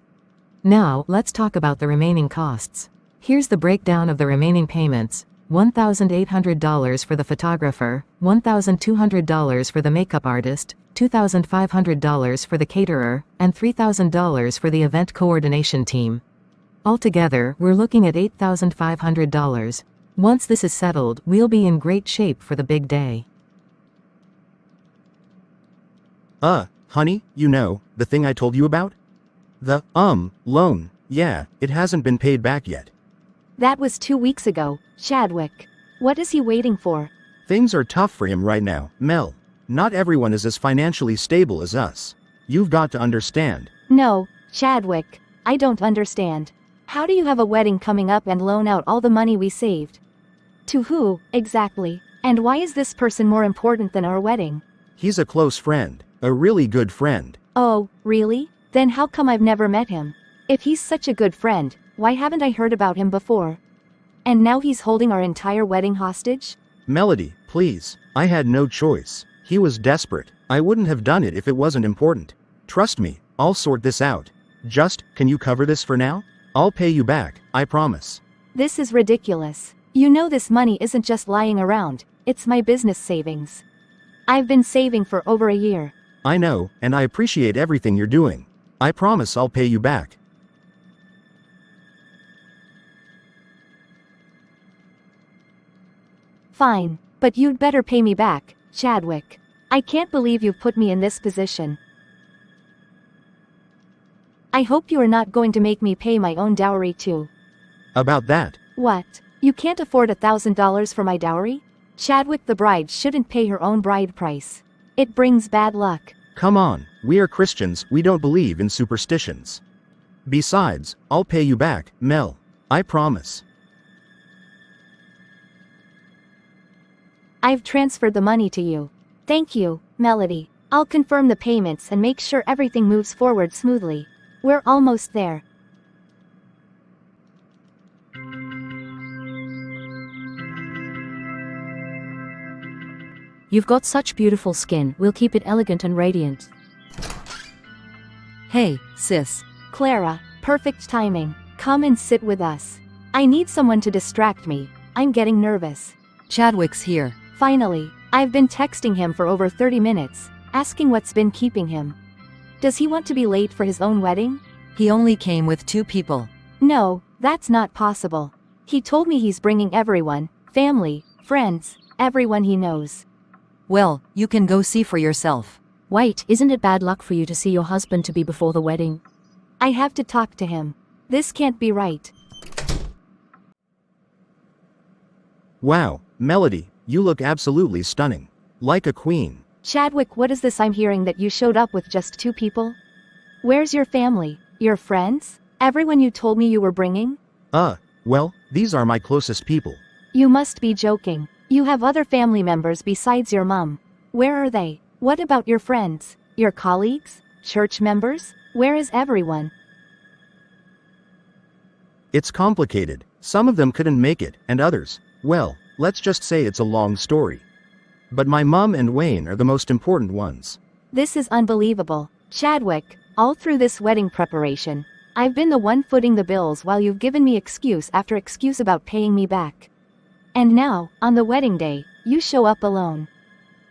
Now, let's talk about the remaining costs. Here's the breakdown of the remaining payments. $1,800 for the photographer, $1,200 for the makeup artist, $2,500 for the caterer, and $3,000 for the event coordination team. Altogether, we're looking at $8,500. Once this is settled, we'll be in great shape for the big day. Honey, you know, the thing I told you about? The, loan, yeah, it hasn't been paid back yet. That was 2 weeks ago, Chadwick. What is he waiting for? Things are tough for him right now, Mel. Not everyone is as financially stable as us. You've got to understand. No, Chadwick, I don't understand. How do you have a wedding coming up and loan out all the money we saved? To who, exactly? And why is this person more important than our wedding? He's a close friend, a really good friend. Oh, really? Then how come I've never met him? If he's such a good friend, why haven't I heard about him before? And now he's holding our entire wedding hostage? Melody, please. I had no choice. He was desperate. I wouldn't have done it if it wasn't important. Trust me, I'll sort this out. Just, can you cover this for now? I'll pay you back, I promise. This is ridiculous. You know this money isn't just lying around, it's my business savings. I've been saving for over a year. I know, and I appreciate everything you're doing. I promise I'll pay you back. Fine, but you'd better pay me back, Chadwick. I can't believe you've put me in this position. I hope you are not going to make me pay my own dowry too. About that. What? You can't afford $1,000 for my dowry? Chadwick, the bride shouldn't pay her own bride price. It brings bad luck. Come on, we are Christians, we don't believe in superstitions. Besides, I'll pay you back, Mel. I promise. I've transferred the money to you. Thank you, Melody. I'll confirm the payments and make sure everything moves forward smoothly. We're almost there. You've got such beautiful skin, we'll keep it elegant and radiant. Hey, sis. Clara, perfect timing. Come and sit with us. I need someone to distract me. I'm getting nervous. Chadwick's here. Finally. I've been texting him for over 30 minutes, asking what's been keeping him. Does he want to be late for his own wedding? He only came with 2 people. No, that's not possible. He told me he's bringing everyone, family, friends, everyone he knows. Well, you can go see for yourself. Wait, isn't it bad luck for you to see your husband-to-be before the wedding? I have to talk to him. This can't be right. Wow, Melody, you look absolutely stunning. Like a queen. Chadwick, what is this I'm hearing that you showed up with just 2 people? Where's your family? Your friends? Everyone you told me you were bringing? Well, these are my closest people. You must be joking. You have other family members besides your mom. Where are they? What about your friends? Your colleagues? Church members? Where is everyone? It's complicated. Some of them couldn't make it, and others, well, let's just say it's a long story. But my mom and Wayne are the most important ones. This is unbelievable. Chadwick, all through this wedding preparation, I've been the one footing the bills while you've given me excuse after excuse about paying me back. And now, on the wedding day, you show up alone.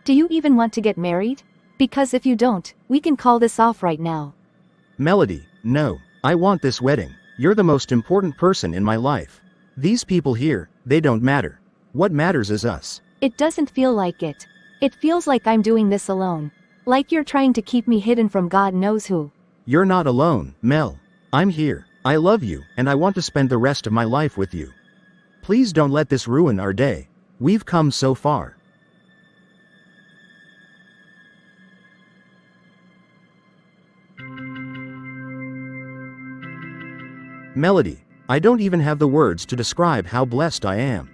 Do you even want to get married? Because if you don't, we can call this off right now. Melody, no, I want this wedding. You're the most important person in my life. These people here, they don't matter. What matters is us. It doesn't feel like it. It feels like I'm doing this alone. Like you're trying to keep me hidden from God knows who. You're not alone, Mel. I'm here. I love you, and I want to spend the rest of my life with you. Please don't let this ruin our day. We've come so far. Melody, I don't even have the words to describe how blessed I am.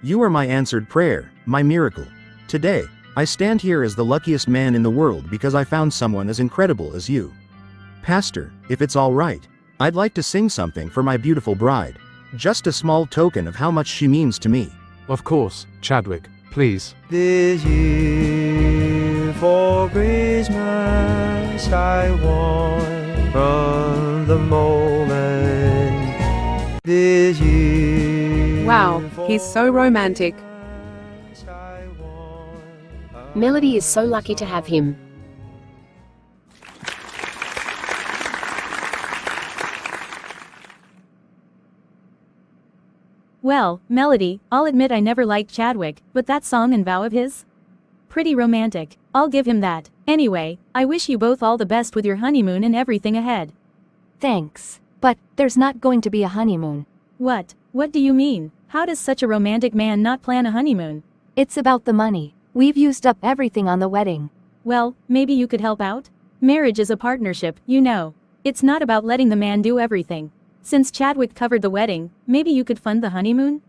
You are my answered prayer, my miracle. Today, I stand here as the luckiest man in the world because I found someone as incredible as you. Pastor, if it's all right, I'd like to sing something for my beautiful bride. Just a small token of how much she means to me. Of course, Chadwick, please. This year for Christmas I want from the moment. This year. Wow, he's so romantic. Melody is so lucky to have him. Well, Melody, I'll admit I never liked Chadwick, but that song and vow of his? Pretty romantic. I'll give him that. Anyway, I wish you both all the best with your honeymoon and everything ahead. Thanks. But, there's not going to be a honeymoon. What? What do you mean? How does such a romantic man not plan a honeymoon? It's about the money. We've used up everything on the wedding. Well, maybe you could help out? Marriage is a partnership, you know. It's not about letting the man do everything. Since Chadwick covered the wedding, maybe you could fund the honeymoon?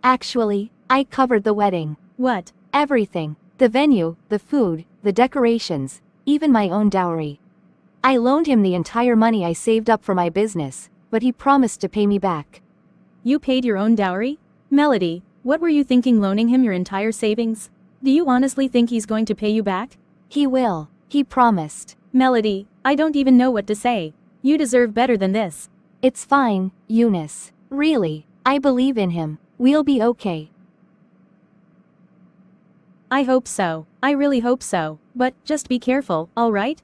Actually, I covered the wedding. What? Everything. The venue, the food, the decorations, even my own dowry. I loaned him the entire money I saved up for my business, but he promised to pay me back. You paid your own dowry? Melody, what were you thinking loaning him your entire savings? Do you honestly think he's going to pay you back? He will. He promised. Melody, I don't even know what to say. You deserve better than this. It's fine, Eunice. Really, I believe in him. We'll be okay. I hope so. I really hope so. But, just be careful, alright?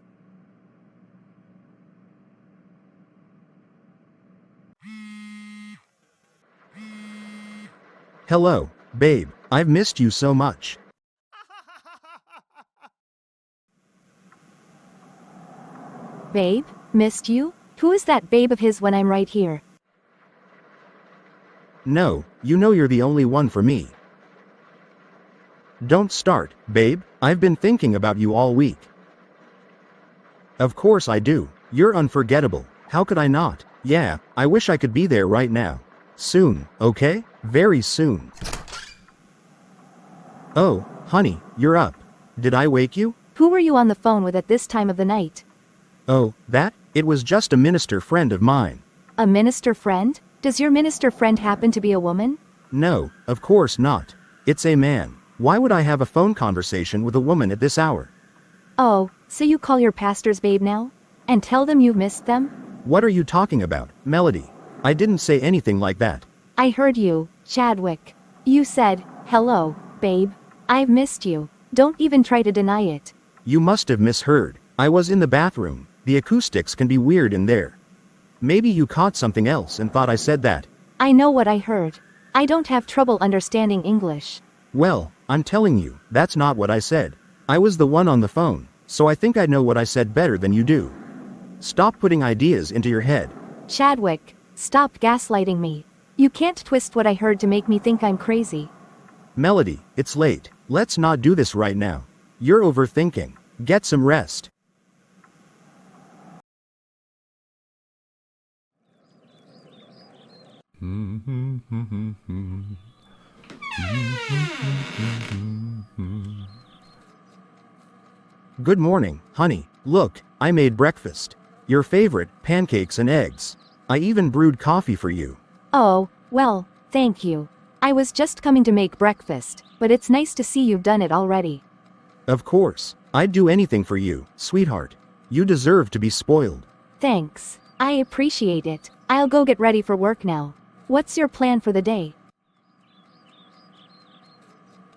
Hello, babe. I've missed you so much. Babe? Missed you? Who is that babe of his when I'm right here? No, you know you're the only one for me. Don't start, babe. I've been thinking about you all week. Of course I do. You're unforgettable. How could I not? Yeah, I wish I could be there right now. Soon, okay? Very soon. Oh, honey, you're up. Did I wake you? Who were you on the phone with at this time of the night? Oh, that? It was just a minister friend of mine. A minister friend? Does your minister friend happen to be a woman? No, of course not. It's a man. Why would I have a phone conversation with a woman at this hour? Oh, so you call your pastors babe now? And tell them you've missed them? What are you talking about, Melody? I didn't say anything like that. I heard you, Chadwick. You said, hello, babe. I've missed you. Don't even try to deny it. You must have misheard. I was in the bathroom. The acoustics can be weird in there. Maybe you caught something else and thought I said that. I know what I heard. I don't have trouble understanding English. Well, I'm telling you, that's not what I said. I was the one on the phone, so I think I know what I said better than you do. Stop putting ideas into your head. Chadwick, stop gaslighting me. You can't twist what I heard to make me think I'm crazy. Melody, it's late. Let's not do this right now. You're overthinking. Get some rest. Good morning, honey. Look, I made breakfast. Your favorite, pancakes and eggs. I even brewed coffee for you. Oh, well, thank you. I was just coming to make breakfast, but it's nice to see you've done it already. Of course. I'd do anything for you, sweetheart. You deserve to be spoiled. Thanks. I appreciate it. I'll go get ready for work now. What's your plan for the day?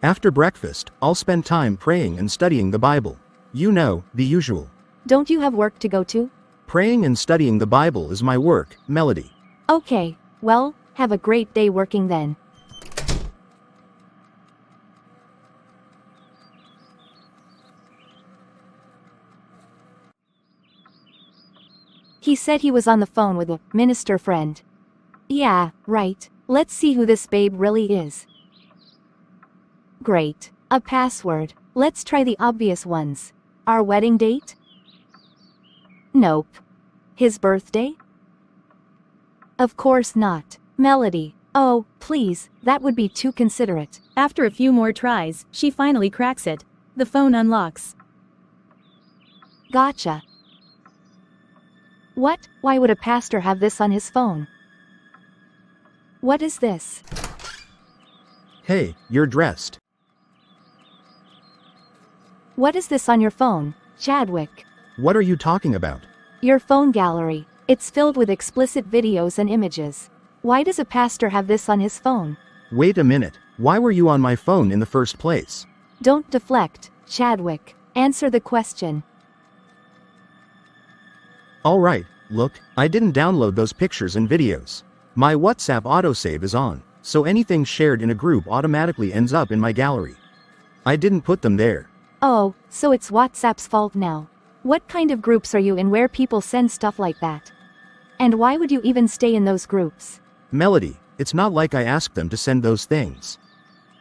After breakfast, I'll spend time praying and studying the Bible. You know, the usual. Don't you have work to go to? Praying and studying the Bible is my work, Melody. Okay, well, have a great day working then. He said he was on the phone with a minister friend. Yeah, right. Let's see who this babe really is. Great. A password. Let's try the obvious ones. Our wedding date? Nope. His birthday? Of course not. Melody. Oh, please, that would be too considerate. After a few more tries, she finally cracks it. The phone unlocks. Gotcha. What? Why would a pastor have this on his phone? What is this? Hey, you're dressed. What is this on your phone, Chadwick? What are you talking about? Your phone gallery. It's filled with explicit videos and images. Why does a pastor have this on his phone? Wait a minute. Why were you on my phone in the first place? Don't deflect, Chadwick. Answer the question. Alright, look, I didn't download those pictures and videos. My WhatsApp autosave is on, so anything shared in a group automatically ends up in my gallery. I didn't put them there. Oh, so it's WhatsApp's fault now. What kind of groups are you in where people send stuff like that? And why would you even stay in those groups? Melody, it's not like I asked them to send those things.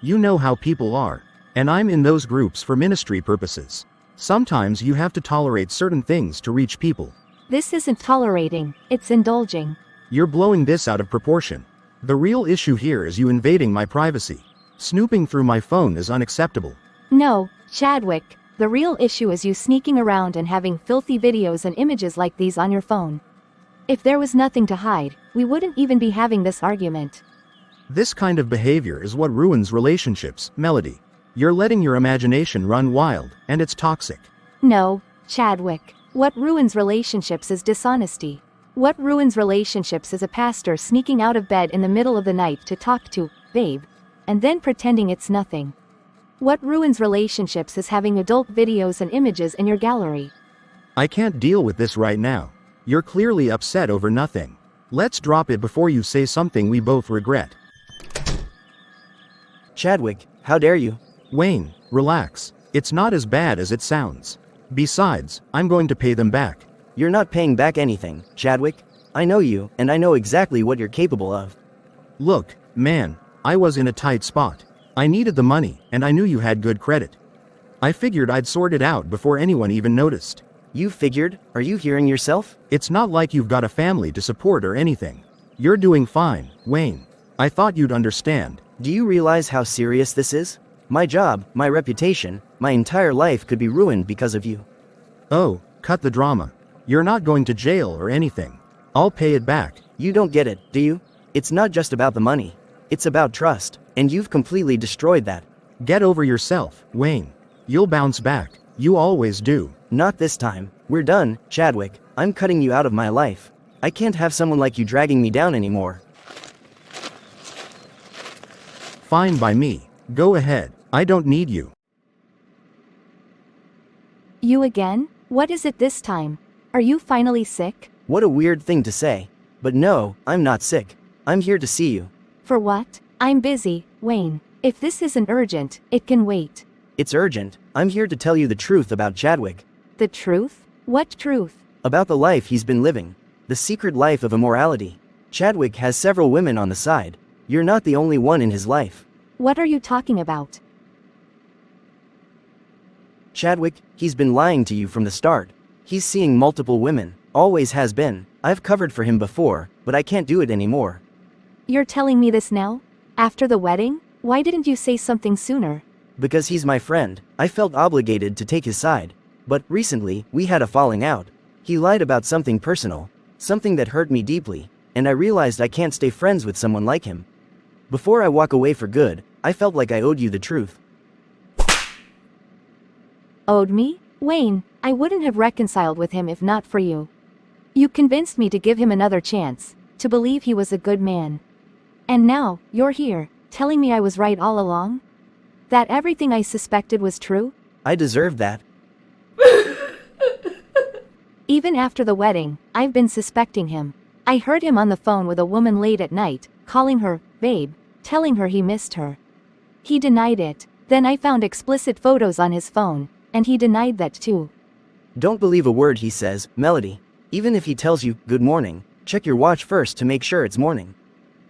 You know how people are, and I'm in those groups for ministry purposes. Sometimes you have to tolerate certain things to reach people. This isn't tolerating, it's indulging. You're blowing this out of proportion. The real issue here is you invading my privacy. Snooping through my phone is unacceptable. No, Chadwick, the real issue is you sneaking around and having filthy videos and images like these on your phone. If there was nothing to hide, we wouldn't even be having this argument. This kind of behavior is what ruins relationships, Melody. You're letting your imagination run wild, and it's toxic. No, Chadwick. What ruins relationships is dishonesty. What ruins relationships is a pastor sneaking out of bed in the middle of the night to talk to, babe, and then pretending it's nothing. What ruins relationships is having adult videos and images in your gallery. I can't deal with this right now. You're clearly upset over nothing. Let's drop it before you say something we both regret. Chadwick, how dare you? Wayne, relax. It's not as bad as it sounds. Besides, I'm going to pay them back. You're not paying back anything, Chadwick. I know you, and I know exactly what you're capable of. Look, man, I was in a tight spot. I needed the money, and I knew you had good credit. I figured I'd sort it out before anyone even noticed. You figured? Are you hearing yourself? It's not like you've got a family to support or anything. You're doing fine, Wayne. I thought you'd understand. Do you realize how serious this is? My job, my reputation, my entire life could be ruined because of you. Oh, cut the drama. You're not going to jail or anything. I'll pay it back. You don't get it, do you? It's not just about the money. It's about trust, and you've completely destroyed that. Get over yourself, Wayne. You'll bounce back. You always do. Not this time. We're done, Chadwick. I'm cutting you out of my life. I can't have someone like you dragging me down anymore. Fine by me. Go ahead. I don't need you. You again? What is it this time? Are you finally sick? What a weird thing to say. But no, I'm not sick. I'm here to see you. For what? I'm busy, Wayne. If this isn't urgent, it can wait. It's urgent. I'm here to tell you the truth about Chadwick. The truth? What truth? About the life he's been living. The secret life of immorality. Chadwick has several women on the side. You're not the only one in his life. What are you talking about? Chadwick, he's been lying to you from the start. He's seeing multiple women. Always has been. I've covered for him before, but I can't do it anymore. You're telling me this now? After the wedding? Why didn't you say something sooner? Because he's my friend, I felt obligated to take his side. But recently, we had a falling out. He lied about something personal, something that hurt me deeply, and I realized I can't stay friends with someone like him. Before I walk away for good, I felt like I owed you the truth. Owed me? Wayne, I wouldn't have reconciled with him if not for you. You convinced me to give him another chance, to believe he was a good man. And now, you're here, telling me I was right all along? That everything I suspected was true? I deserved that. Even after the wedding, I've been suspecting him. I heard him on the phone with a woman late at night, calling her, babe, telling her he missed her. He denied it. Then I found explicit photos on his phone, and he denied that too. Don't believe a word he says, Melody. Even if he tells you, good morning, check your watch first to make sure it's morning.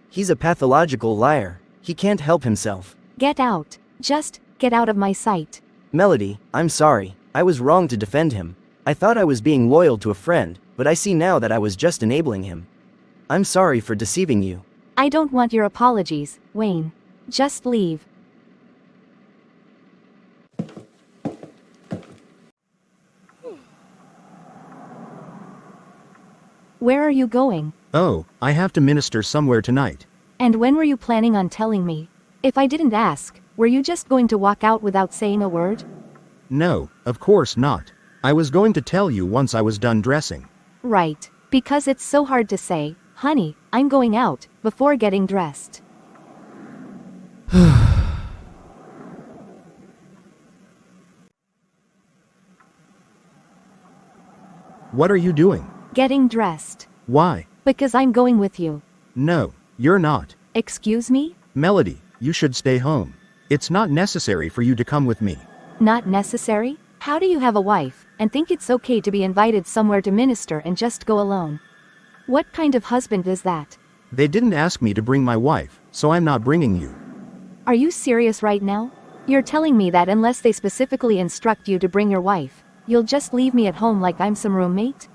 He's a pathological liar. He can't help himself. Get out. Just, get out of my sight. Melody, I'm sorry. I was wrong to defend him. I thought I was being loyal to a friend, but I see now that I was just enabling him. I'm sorry for deceiving you. I don't want your apologies, Wayne. Just leave. Where are you going? Oh, I have to minister somewhere tonight. And when were you planning on telling me? If I didn't ask, were you just going to walk out without saying a word? No, of course not. I was going to tell you once I was done dressing. Right, because it's so hard to say, honey, I'm going out, before getting dressed. What are you doing? Getting dressed. Why? Because I'm going with you. No, you're not. Excuse me? Melody, you should stay home. It's not necessary for you to come with me. Not necessary? How do you have a wife, and think it's okay to be invited somewhere to minister and just go alone? What kind of husband is that? They didn't ask me to bring my wife, so I'm not bringing you. Are you serious right now? You're telling me that unless they specifically instruct you to bring your wife, you'll just leave me at home like I'm some roommate?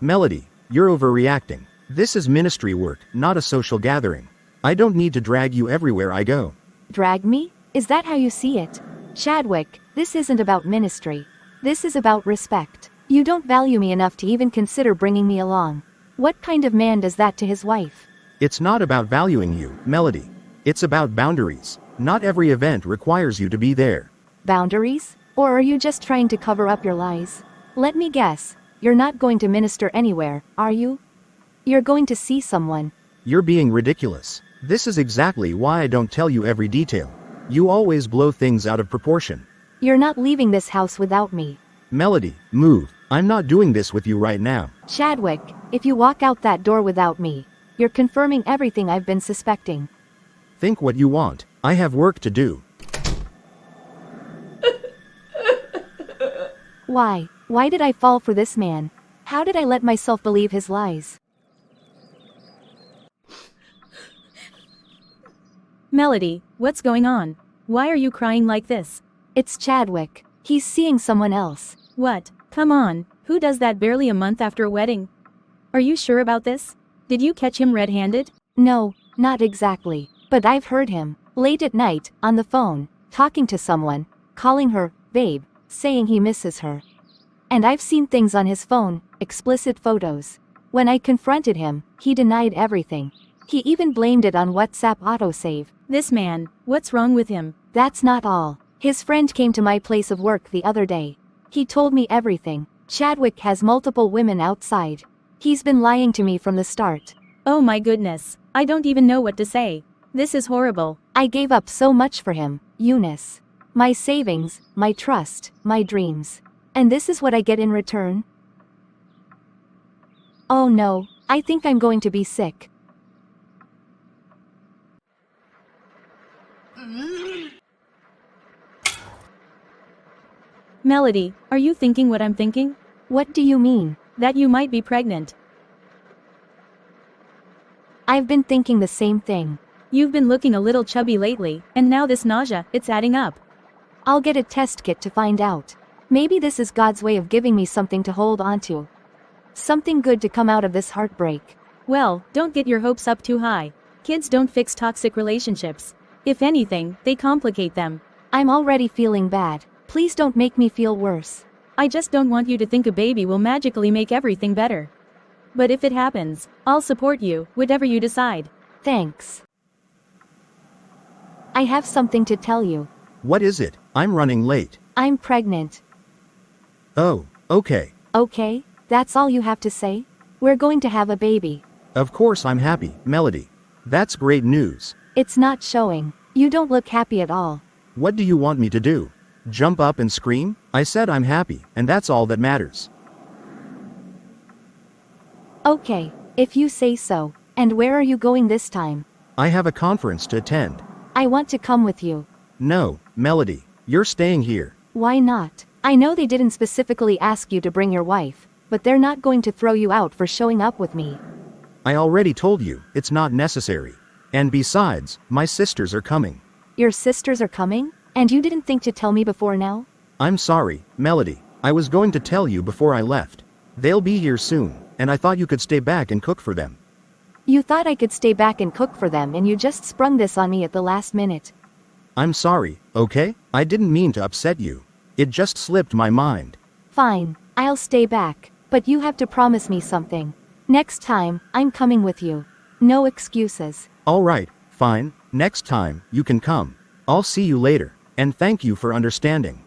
Melody, you're overreacting. This is ministry work, not a social gathering. I don't need to drag you everywhere I go. Drag me? Is that how you see it? Chadwick, this isn't about ministry. This is about respect. You don't value me enough to even consider bringing me along. What kind of man does that to his wife? It's not about valuing you, Melody. It's about boundaries. Not every event requires you to be there. Boundaries? Or are you just trying to cover up your lies? Let me guess. You're not going to minister anywhere, are you? You're going to see someone. You're being ridiculous. This is exactly why I don't tell you every detail. You always blow things out of proportion. You're not leaving this house without me. Melody, move. I'm not doing this with you right now. Chadwick, if you walk out that door without me, you're confirming everything I've been suspecting. Think what you want. I have work to do. Why? Why did I fall for this man? How did I let myself believe his lies? Melody, what's going on? Why are you crying like this? It's Chadwick. He's seeing someone else. What? Come on, who does that barely a month after a wedding? Are you sure about this? Did you catch him red-handed? No, not exactly. But I've heard him, late at night, on the phone, talking to someone, calling her, babe, saying he misses her. And I've seen things on his phone, explicit photos. When I confronted him, he denied everything. He even blamed it on WhatsApp autosave. This man, what's wrong with him? That's not all. His friend came to my place of work the other day. He told me everything. Chadwick has multiple women outside. He's been lying to me from the start. Oh my goodness. I don't even know what to say. This is horrible. I gave up so much for him, Eunice. My savings, my trust, my dreams. And this is what I get in return? Oh no, I think I'm going to be sick. Melody, are you thinking what I'm thinking? What do you mean? That you might be pregnant. I've been thinking the same thing. You've been looking a little chubby lately, and now this nausea, it's adding up. I'll get a test kit to find out. Maybe this is God's way of giving me something to hold on to. Something good to come out of this heartbreak. Well, don't get your hopes up too high. Kids don't fix toxic relationships. If anything, they complicate them. I'm already feeling bad. Please don't make me feel worse. I just don't want you to think a baby will magically make everything better. But if it happens, I'll support you, whatever you decide. Thanks. I have something to tell you. What is it? I'm running late. I'm pregnant. Oh, okay. Okay, that's all you have to say? We're going to have a baby. Of course I'm happy, Melody. That's great news. It's not showing. You don't look happy at all. What do you want me to do? Jump up and scream? I said I'm happy, and that's all that matters. Okay, if you say so. And where are you going this time? I have a conference to attend. I want to come with you. No, Melody, you're staying here. Why not? I know they didn't specifically ask you to bring your wife, but they're not going to throw you out for showing up with me. I already told you, it's not necessary. And besides, my sisters are coming. Your sisters are coming? And you didn't think to tell me before now? I'm sorry, Melody. I was going to tell you before I left. They'll be here soon, and I thought you could stay back and cook for them. You thought I could stay back and cook for them and you just sprung this on me at the last minute. I'm sorry, okay? I didn't mean to upset you. It just slipped my mind. Fine, I'll stay back, but you have to promise me something. Next time, I'm coming with you. No excuses. Alright, fine, next time, you can come. I'll see you later, and thank you for understanding.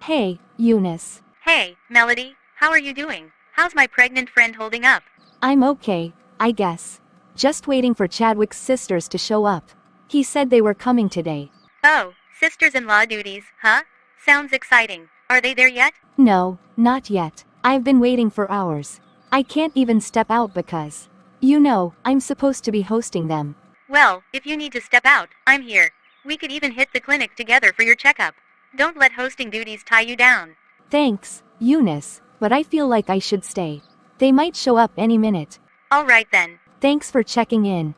Hey, Eunice. Hey, Melody, how are you doing? How's my pregnant friend holding up? I'm okay, I guess. Just waiting for Chadwick's sisters to show up. He said they were coming today. Oh, sisters-in-law duties, huh? Sounds exciting. Are they there yet? No, not yet. I've been waiting for hours. I can't even step out because, you know, I'm supposed to be hosting them. Well, if you need to step out, I'm here. We could even hit the clinic together for your checkup. Don't let hosting duties tie you down. Thanks, Eunice, but I feel like I should stay. They might show up any minute. All right then. Thanks for checking in.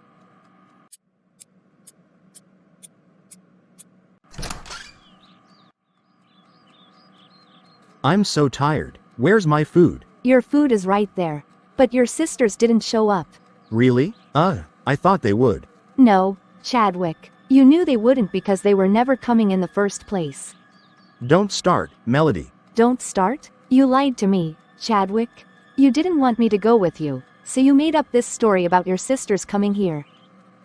I'm so tired. Where's my food? Your food is right there. But your sisters didn't show up. Really? I thought they would. No, Chadwick. You knew they wouldn't because they were never coming in the first place. Don't start, Melody. Don't start? You lied to me, Chadwick. You didn't want me to go with you, so you made up this story about your sisters coming here.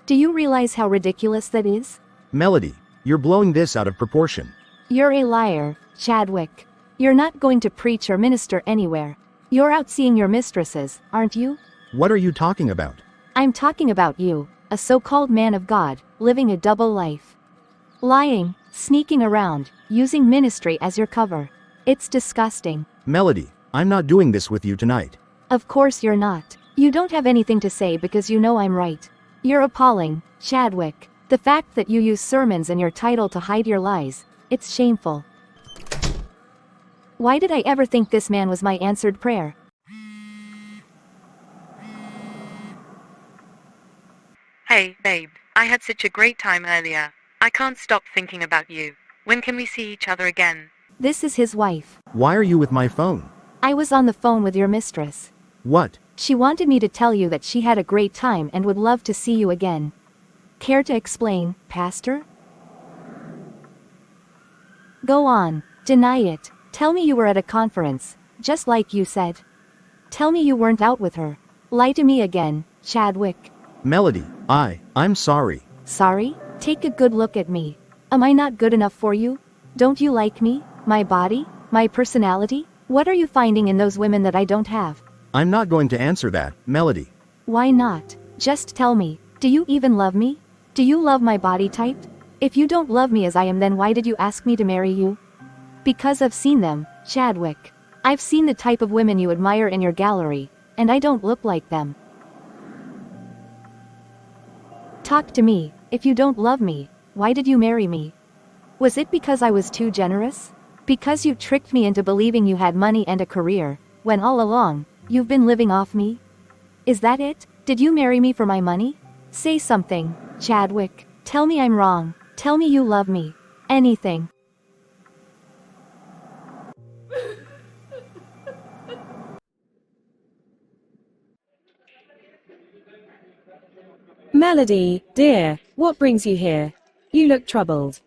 Do you realize how ridiculous that is? Melody, you're blowing this out of proportion. You're a liar, Chadwick. You're not going to preach or minister anywhere. You're out seeing your mistresses, aren't you? What are you talking about? I'm talking about you, a so-called man of God, living a double life. Lying, sneaking around, using ministry as your cover. It's disgusting. Melody, I'm not doing this with you tonight. Of course you're not. You don't have anything to say because you know I'm right. You're appalling, Chadwick. The fact that you use sermons and your title to hide your lies, it's shameful. Why did I ever think this man was my answered prayer? Hey, babe, I had such a great time earlier. I can't stop thinking about you. When can we see each other again? This is his wife. Why are you with my phone? I was on the phone with your mistress. What? She wanted me to tell you that she had a great time and would love to see you again. Care to explain, Pastor? Go on, deny it. Tell me you were at a conference, just like you said. Tell me you weren't out with her. Lie to me again, Chadwick. Melody, I'm sorry. Sorry? Take a good look at me. Am I not good enough for you? Don't you like me? My body? My personality? What are you finding in those women that I don't have? I'm not going to answer that, Melody. Why not? Just tell me. Do you even love me? Do you love my body type? If you don't love me as I am, then why did you ask me to marry you? Because I've seen them, Chadwick. I've seen the type of women you admire in your gallery, and I don't look like them. Talk to me. If you don't love me, why did you marry me? Was it because I was too generous? Because you tricked me into believing you had money and a career, when all along, you've been living off me? Is that it? Did you marry me for my money? Say something, Chadwick. Tell me I'm wrong. Tell me you love me. Anything. Melody, dear, what brings you here? You look troubled.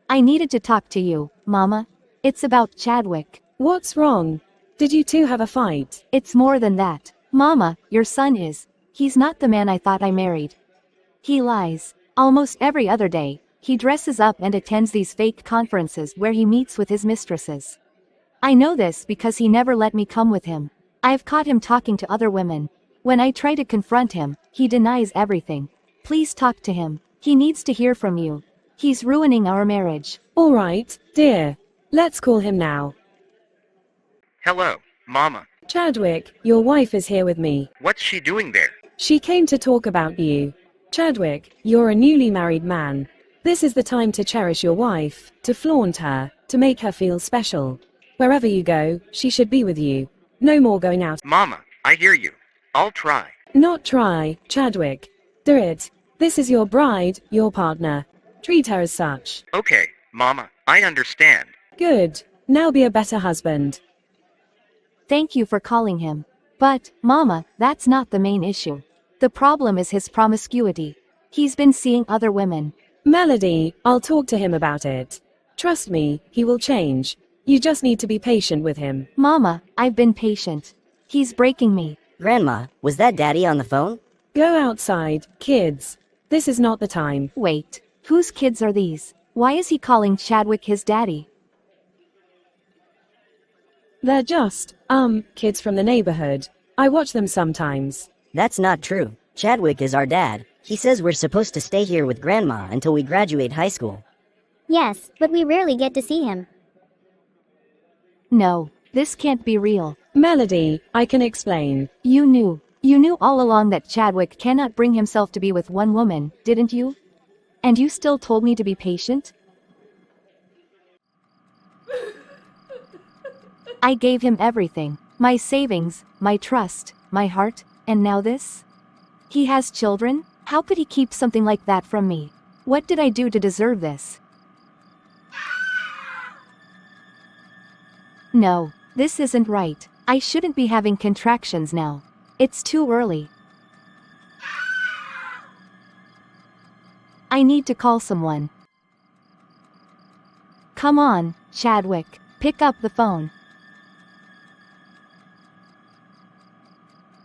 I needed to talk to you, Mama. It's about Chadwick. What's wrong? Did you two have a fight? It's more than that. Mama, your son is. He's not the man I thought I married. He lies. Almost every other day, he dresses up and attends these fake conferences where he meets with his mistresses. I know this because he never let me come with him. I've caught him talking to other women. When I try to confront him, he denies everything. Please talk to him. He needs to hear from you. He's ruining our marriage. All right, dear. Let's call him now. Hello, Mama. Chadwick, your wife is here with me. What's she doing there? She came to talk about you. Chadwick, you're a newly married man. This is the time to cherish your wife, to flaunt her, to make her feel special. Wherever you go, she should be with you. No more going out. Mama, I hear you. I'll try. Not try, Chadwick. Do it. This is your bride, your partner. Treat her as such. Okay, Mama, I understand. Good. Now be a better husband. Thank you for calling him. But, Mama, that's not the main issue. The problem is his promiscuity. He's been seeing other women. Melody, I'll talk to him about it. Trust me, he will change. You just need to be patient with him. Mama, I've been patient. He's breaking me. Grandma, was that Daddy on the phone? Go outside, kids. This is not the time. Wait, whose kids are these? Why is he calling Chadwick his daddy? They're just, kids from the neighborhood. I watch them sometimes. That's not true. Chadwick is our dad. He says we're supposed to stay here with Grandma until we graduate high school. Yes, but we rarely get to see him. No, this can't be real. Melody, I can explain. You knew all along that Chadwick cannot bring himself to be with one woman, didn't you? And you still told me to be patient? I gave him everything. My savings, my trust, my heart, and now this? He has children? How could he keep something like that from me? What did I do to deserve this? No, this isn't right. I shouldn't be having contractions now. It's too early. I need to call someone. Come on, Chadwick, pick up the phone.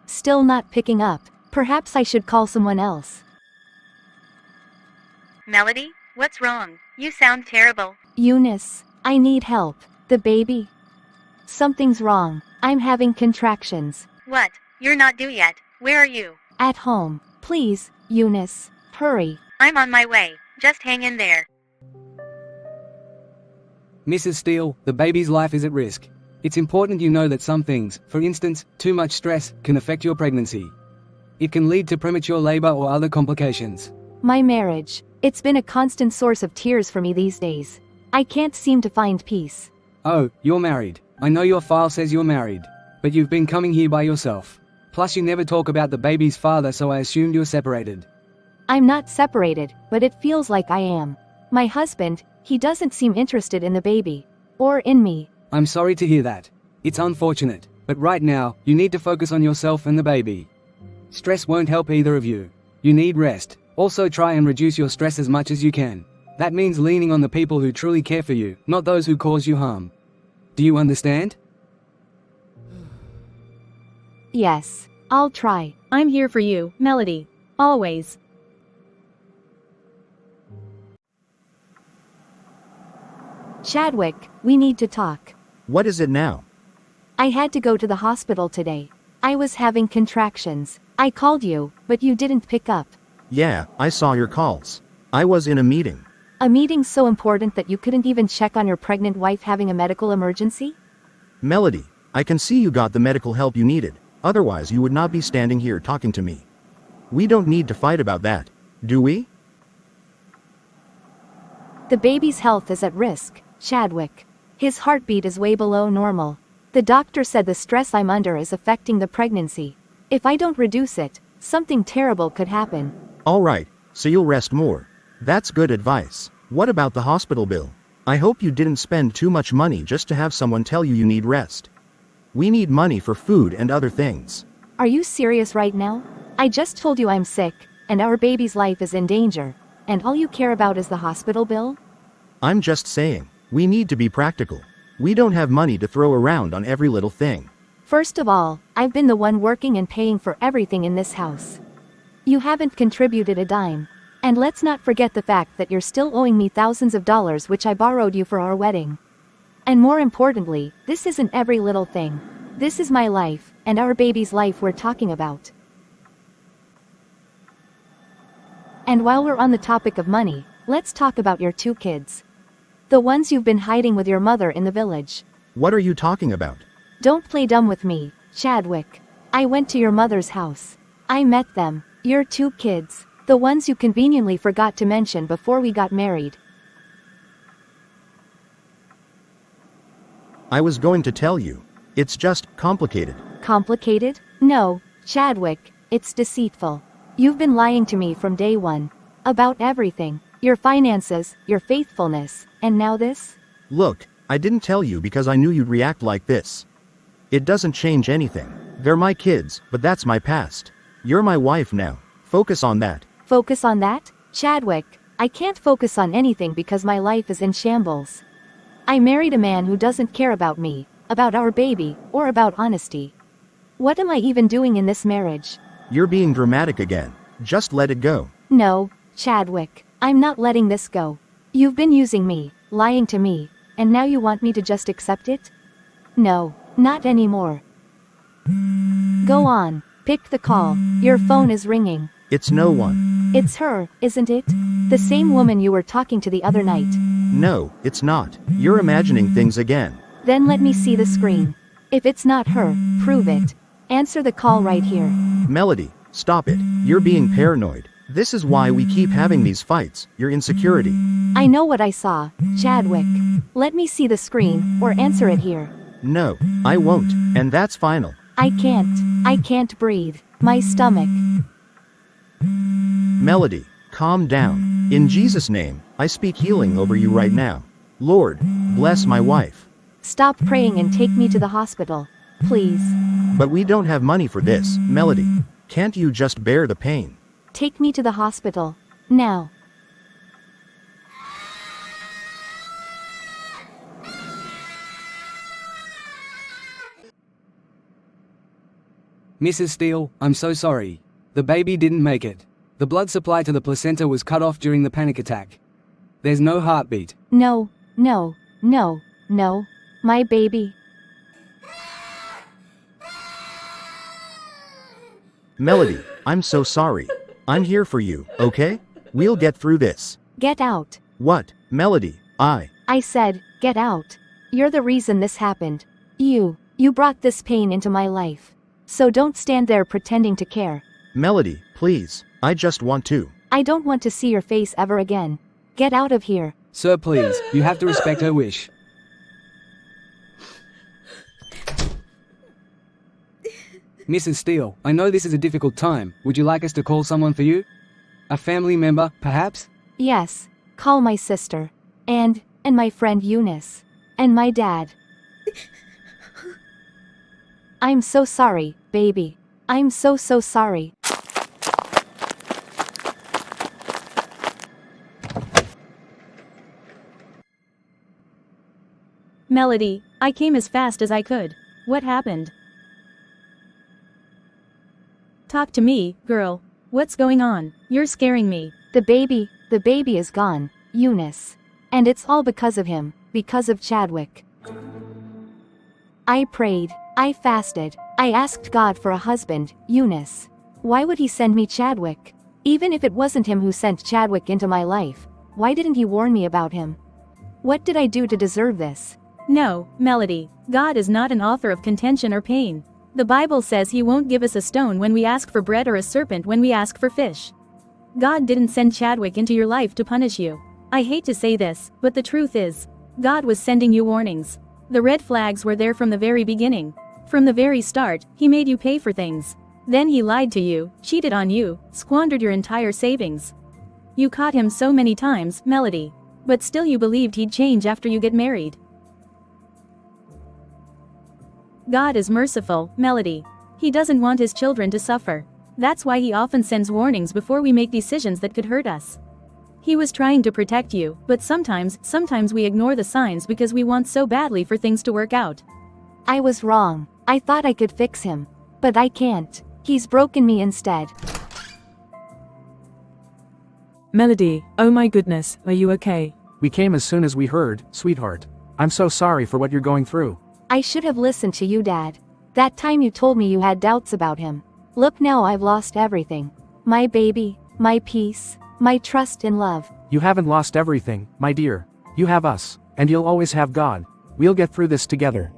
Still not picking up. Perhaps I should call someone else. Melody, what's wrong? You sound terrible. Eunice, I need help. The baby. Something's wrong. I'm having contractions. What? You're not due yet. Where are you? At home. Please, Eunice, hurry. I'm on my way. Just hang in there. Mrs. Steele, the baby's life is at risk. It's important you know that some things, for instance, too much stress, can affect your pregnancy. It can lead to premature labor or other complications. My marriage. It's been a constant source of tears for me these days. I can't seem to find peace. Oh, you're married. I know your file says you're married. But you've been coming here by yourself. Plus you never talk about the baby's father, so I assumed you're separated. I'm not separated, but it feels like I am. My husband, he doesn't seem interested in the baby. Or in me. I'm sorry to hear that. It's unfortunate, but right now, you need to focus on yourself and the baby. Stress won't help either of you. You need rest. Also try and reduce your stress as much as you can. That means leaning on the people who truly care for you, not those who cause you harm. Do you understand? Yes, I'll try. I'm here for you, Melody. Always. Chadwick, we need to talk. What is it now? I had to go to the hospital today. I was having contractions. I called you, but you didn't pick up. Yeah, I saw your calls. I was in a meeting. A meeting so important that you couldn't even check on your pregnant wife having a medical emergency? Melody, I can see you got the medical help you needed, otherwise you would not be standing here talking to me. We don't need to fight about that, do we? The baby's health is at risk, Chadwick. His heartbeat is way below normal. The doctor said the stress I'm under is affecting the pregnancy. If I don't reduce it, something terrible could happen. Alright, so you'll rest more. That's good advice. What about the hospital bill? I hope you didn't spend too much money just to have someone tell you need rest. We need money for food and other things. Are you serious right now? I just told you I'm sick, and our baby's life is in danger. And all you care about is the hospital bill? I'm just saying, we need to be practical. We don't have money to throw around on every little thing. First of all, I've been the one working and paying for everything in this house. You haven't contributed a dime. And let's not forget the fact that you're still owing me thousands of dollars which I borrowed you for our wedding. And more importantly, this isn't every little thing. This is my life, and our baby's life we're talking about. And while we're on the topic of money, let's talk about your 2 kids. The ones you've been hiding with your mother in the village. What are you talking about? Don't play dumb with me, Chadwick. I went to your mother's house. I met them, your 2 kids. The ones you conveniently forgot to mention before we got married. I was going to tell you. It's just complicated. Complicated? No, Chadwick, it's deceitful. You've been lying to me from day one. About everything. Your finances, your faithfulness, and now this? Look, I didn't tell you because I knew you'd react like this. It doesn't change anything. They're my kids, but that's my past. You're my wife now. Focus on that. Focus on that? Chadwick, I can't focus on anything because my life is in shambles. I married a man who doesn't care about me, about our baby, or about honesty. What am I even doing in this marriage? You're being dramatic again. Just let it go. No, Chadwick, I'm not letting this go. You've been using me, lying to me, and now you want me to just accept it? No, not anymore. Go on, pick the call. Your phone is ringing. It's no one. It's her, isn't it? The same woman you were talking to the other night. No, it's not. You're imagining things again. Then let me see the screen. If it's not her, prove it. Answer the call right here. Melody, stop it. You're being paranoid. This is why we keep having these fights, your insecurity. I know what I saw, Chadwick. Let me see the screen, or answer it here. No, I won't, and that's final. I can't breathe. My stomach. Melody, calm down. In Jesus' name, I speak healing over you right now. Lord, bless my wife. Stop praying and take me to the hospital. Please. But we don't have money for this, Melody. Can't you just bear the pain? Take me to the hospital. Now. Mrs. Steele, I'm so sorry. The baby didn't make it. The blood supply to the placenta was cut off during the panic attack. There's no heartbeat. No, no, no, no. My baby. Melody, I'm so sorry. I'm here for you, okay? We'll get through this. Get out. What, Melody? I said, get out. You're the reason this happened. You brought this pain into my life. So don't stand there pretending to care. Melody, please. I just want to. I don't want to see your face ever again. Get out of here. Sir, please, you have to respect her wish. Mrs. Steele, I know this is a difficult time. Would you like us to call someone for you? A family member, perhaps? Yes, call my sister. And my friend Eunice. And my dad. I'm so sorry, baby. I'm so sorry. Melody, I came as fast as I could. What happened? Talk to me, girl. What's going on? You're scaring me. The baby is gone, Eunice. And it's all because of him, because of Chadwick. I prayed, I fasted, I asked God for a husband, Eunice. Why would he send me Chadwick? Even if it wasn't him who sent Chadwick into my life, why didn't he warn me about him? What did I do to deserve this? No, Melody, God is not an author of contention or pain. The Bible says he won't give us a stone when we ask for bread or a serpent when we ask for fish. God didn't send Chadwick into your life to punish you. I hate to say this, but the truth is, God was sending you warnings. The red flags were there from the very beginning. From the very start, he made you pay for things. Then he lied to you, cheated on you, squandered your entire savings. You caught him so many times, Melody. But still you believed he'd change after you get married. God is merciful, Melody. He doesn't want his children to suffer. That's why he often sends warnings before we make decisions that could hurt us. He was trying to protect you, but sometimes we ignore the signs because we want so badly for things to work out. I was wrong. I thought I could fix him. But I can't. He's broken me instead. Melody, oh my goodness, are you okay? We came as soon as we heard, sweetheart. I'm so sorry for what you're going through. I should have listened to you, Dad. That time you told me you had doubts about him. Look, now I've lost everything. My baby, my peace, my trust and love. You haven't lost everything, my dear. You have us, and you'll always have God. We'll get through this together.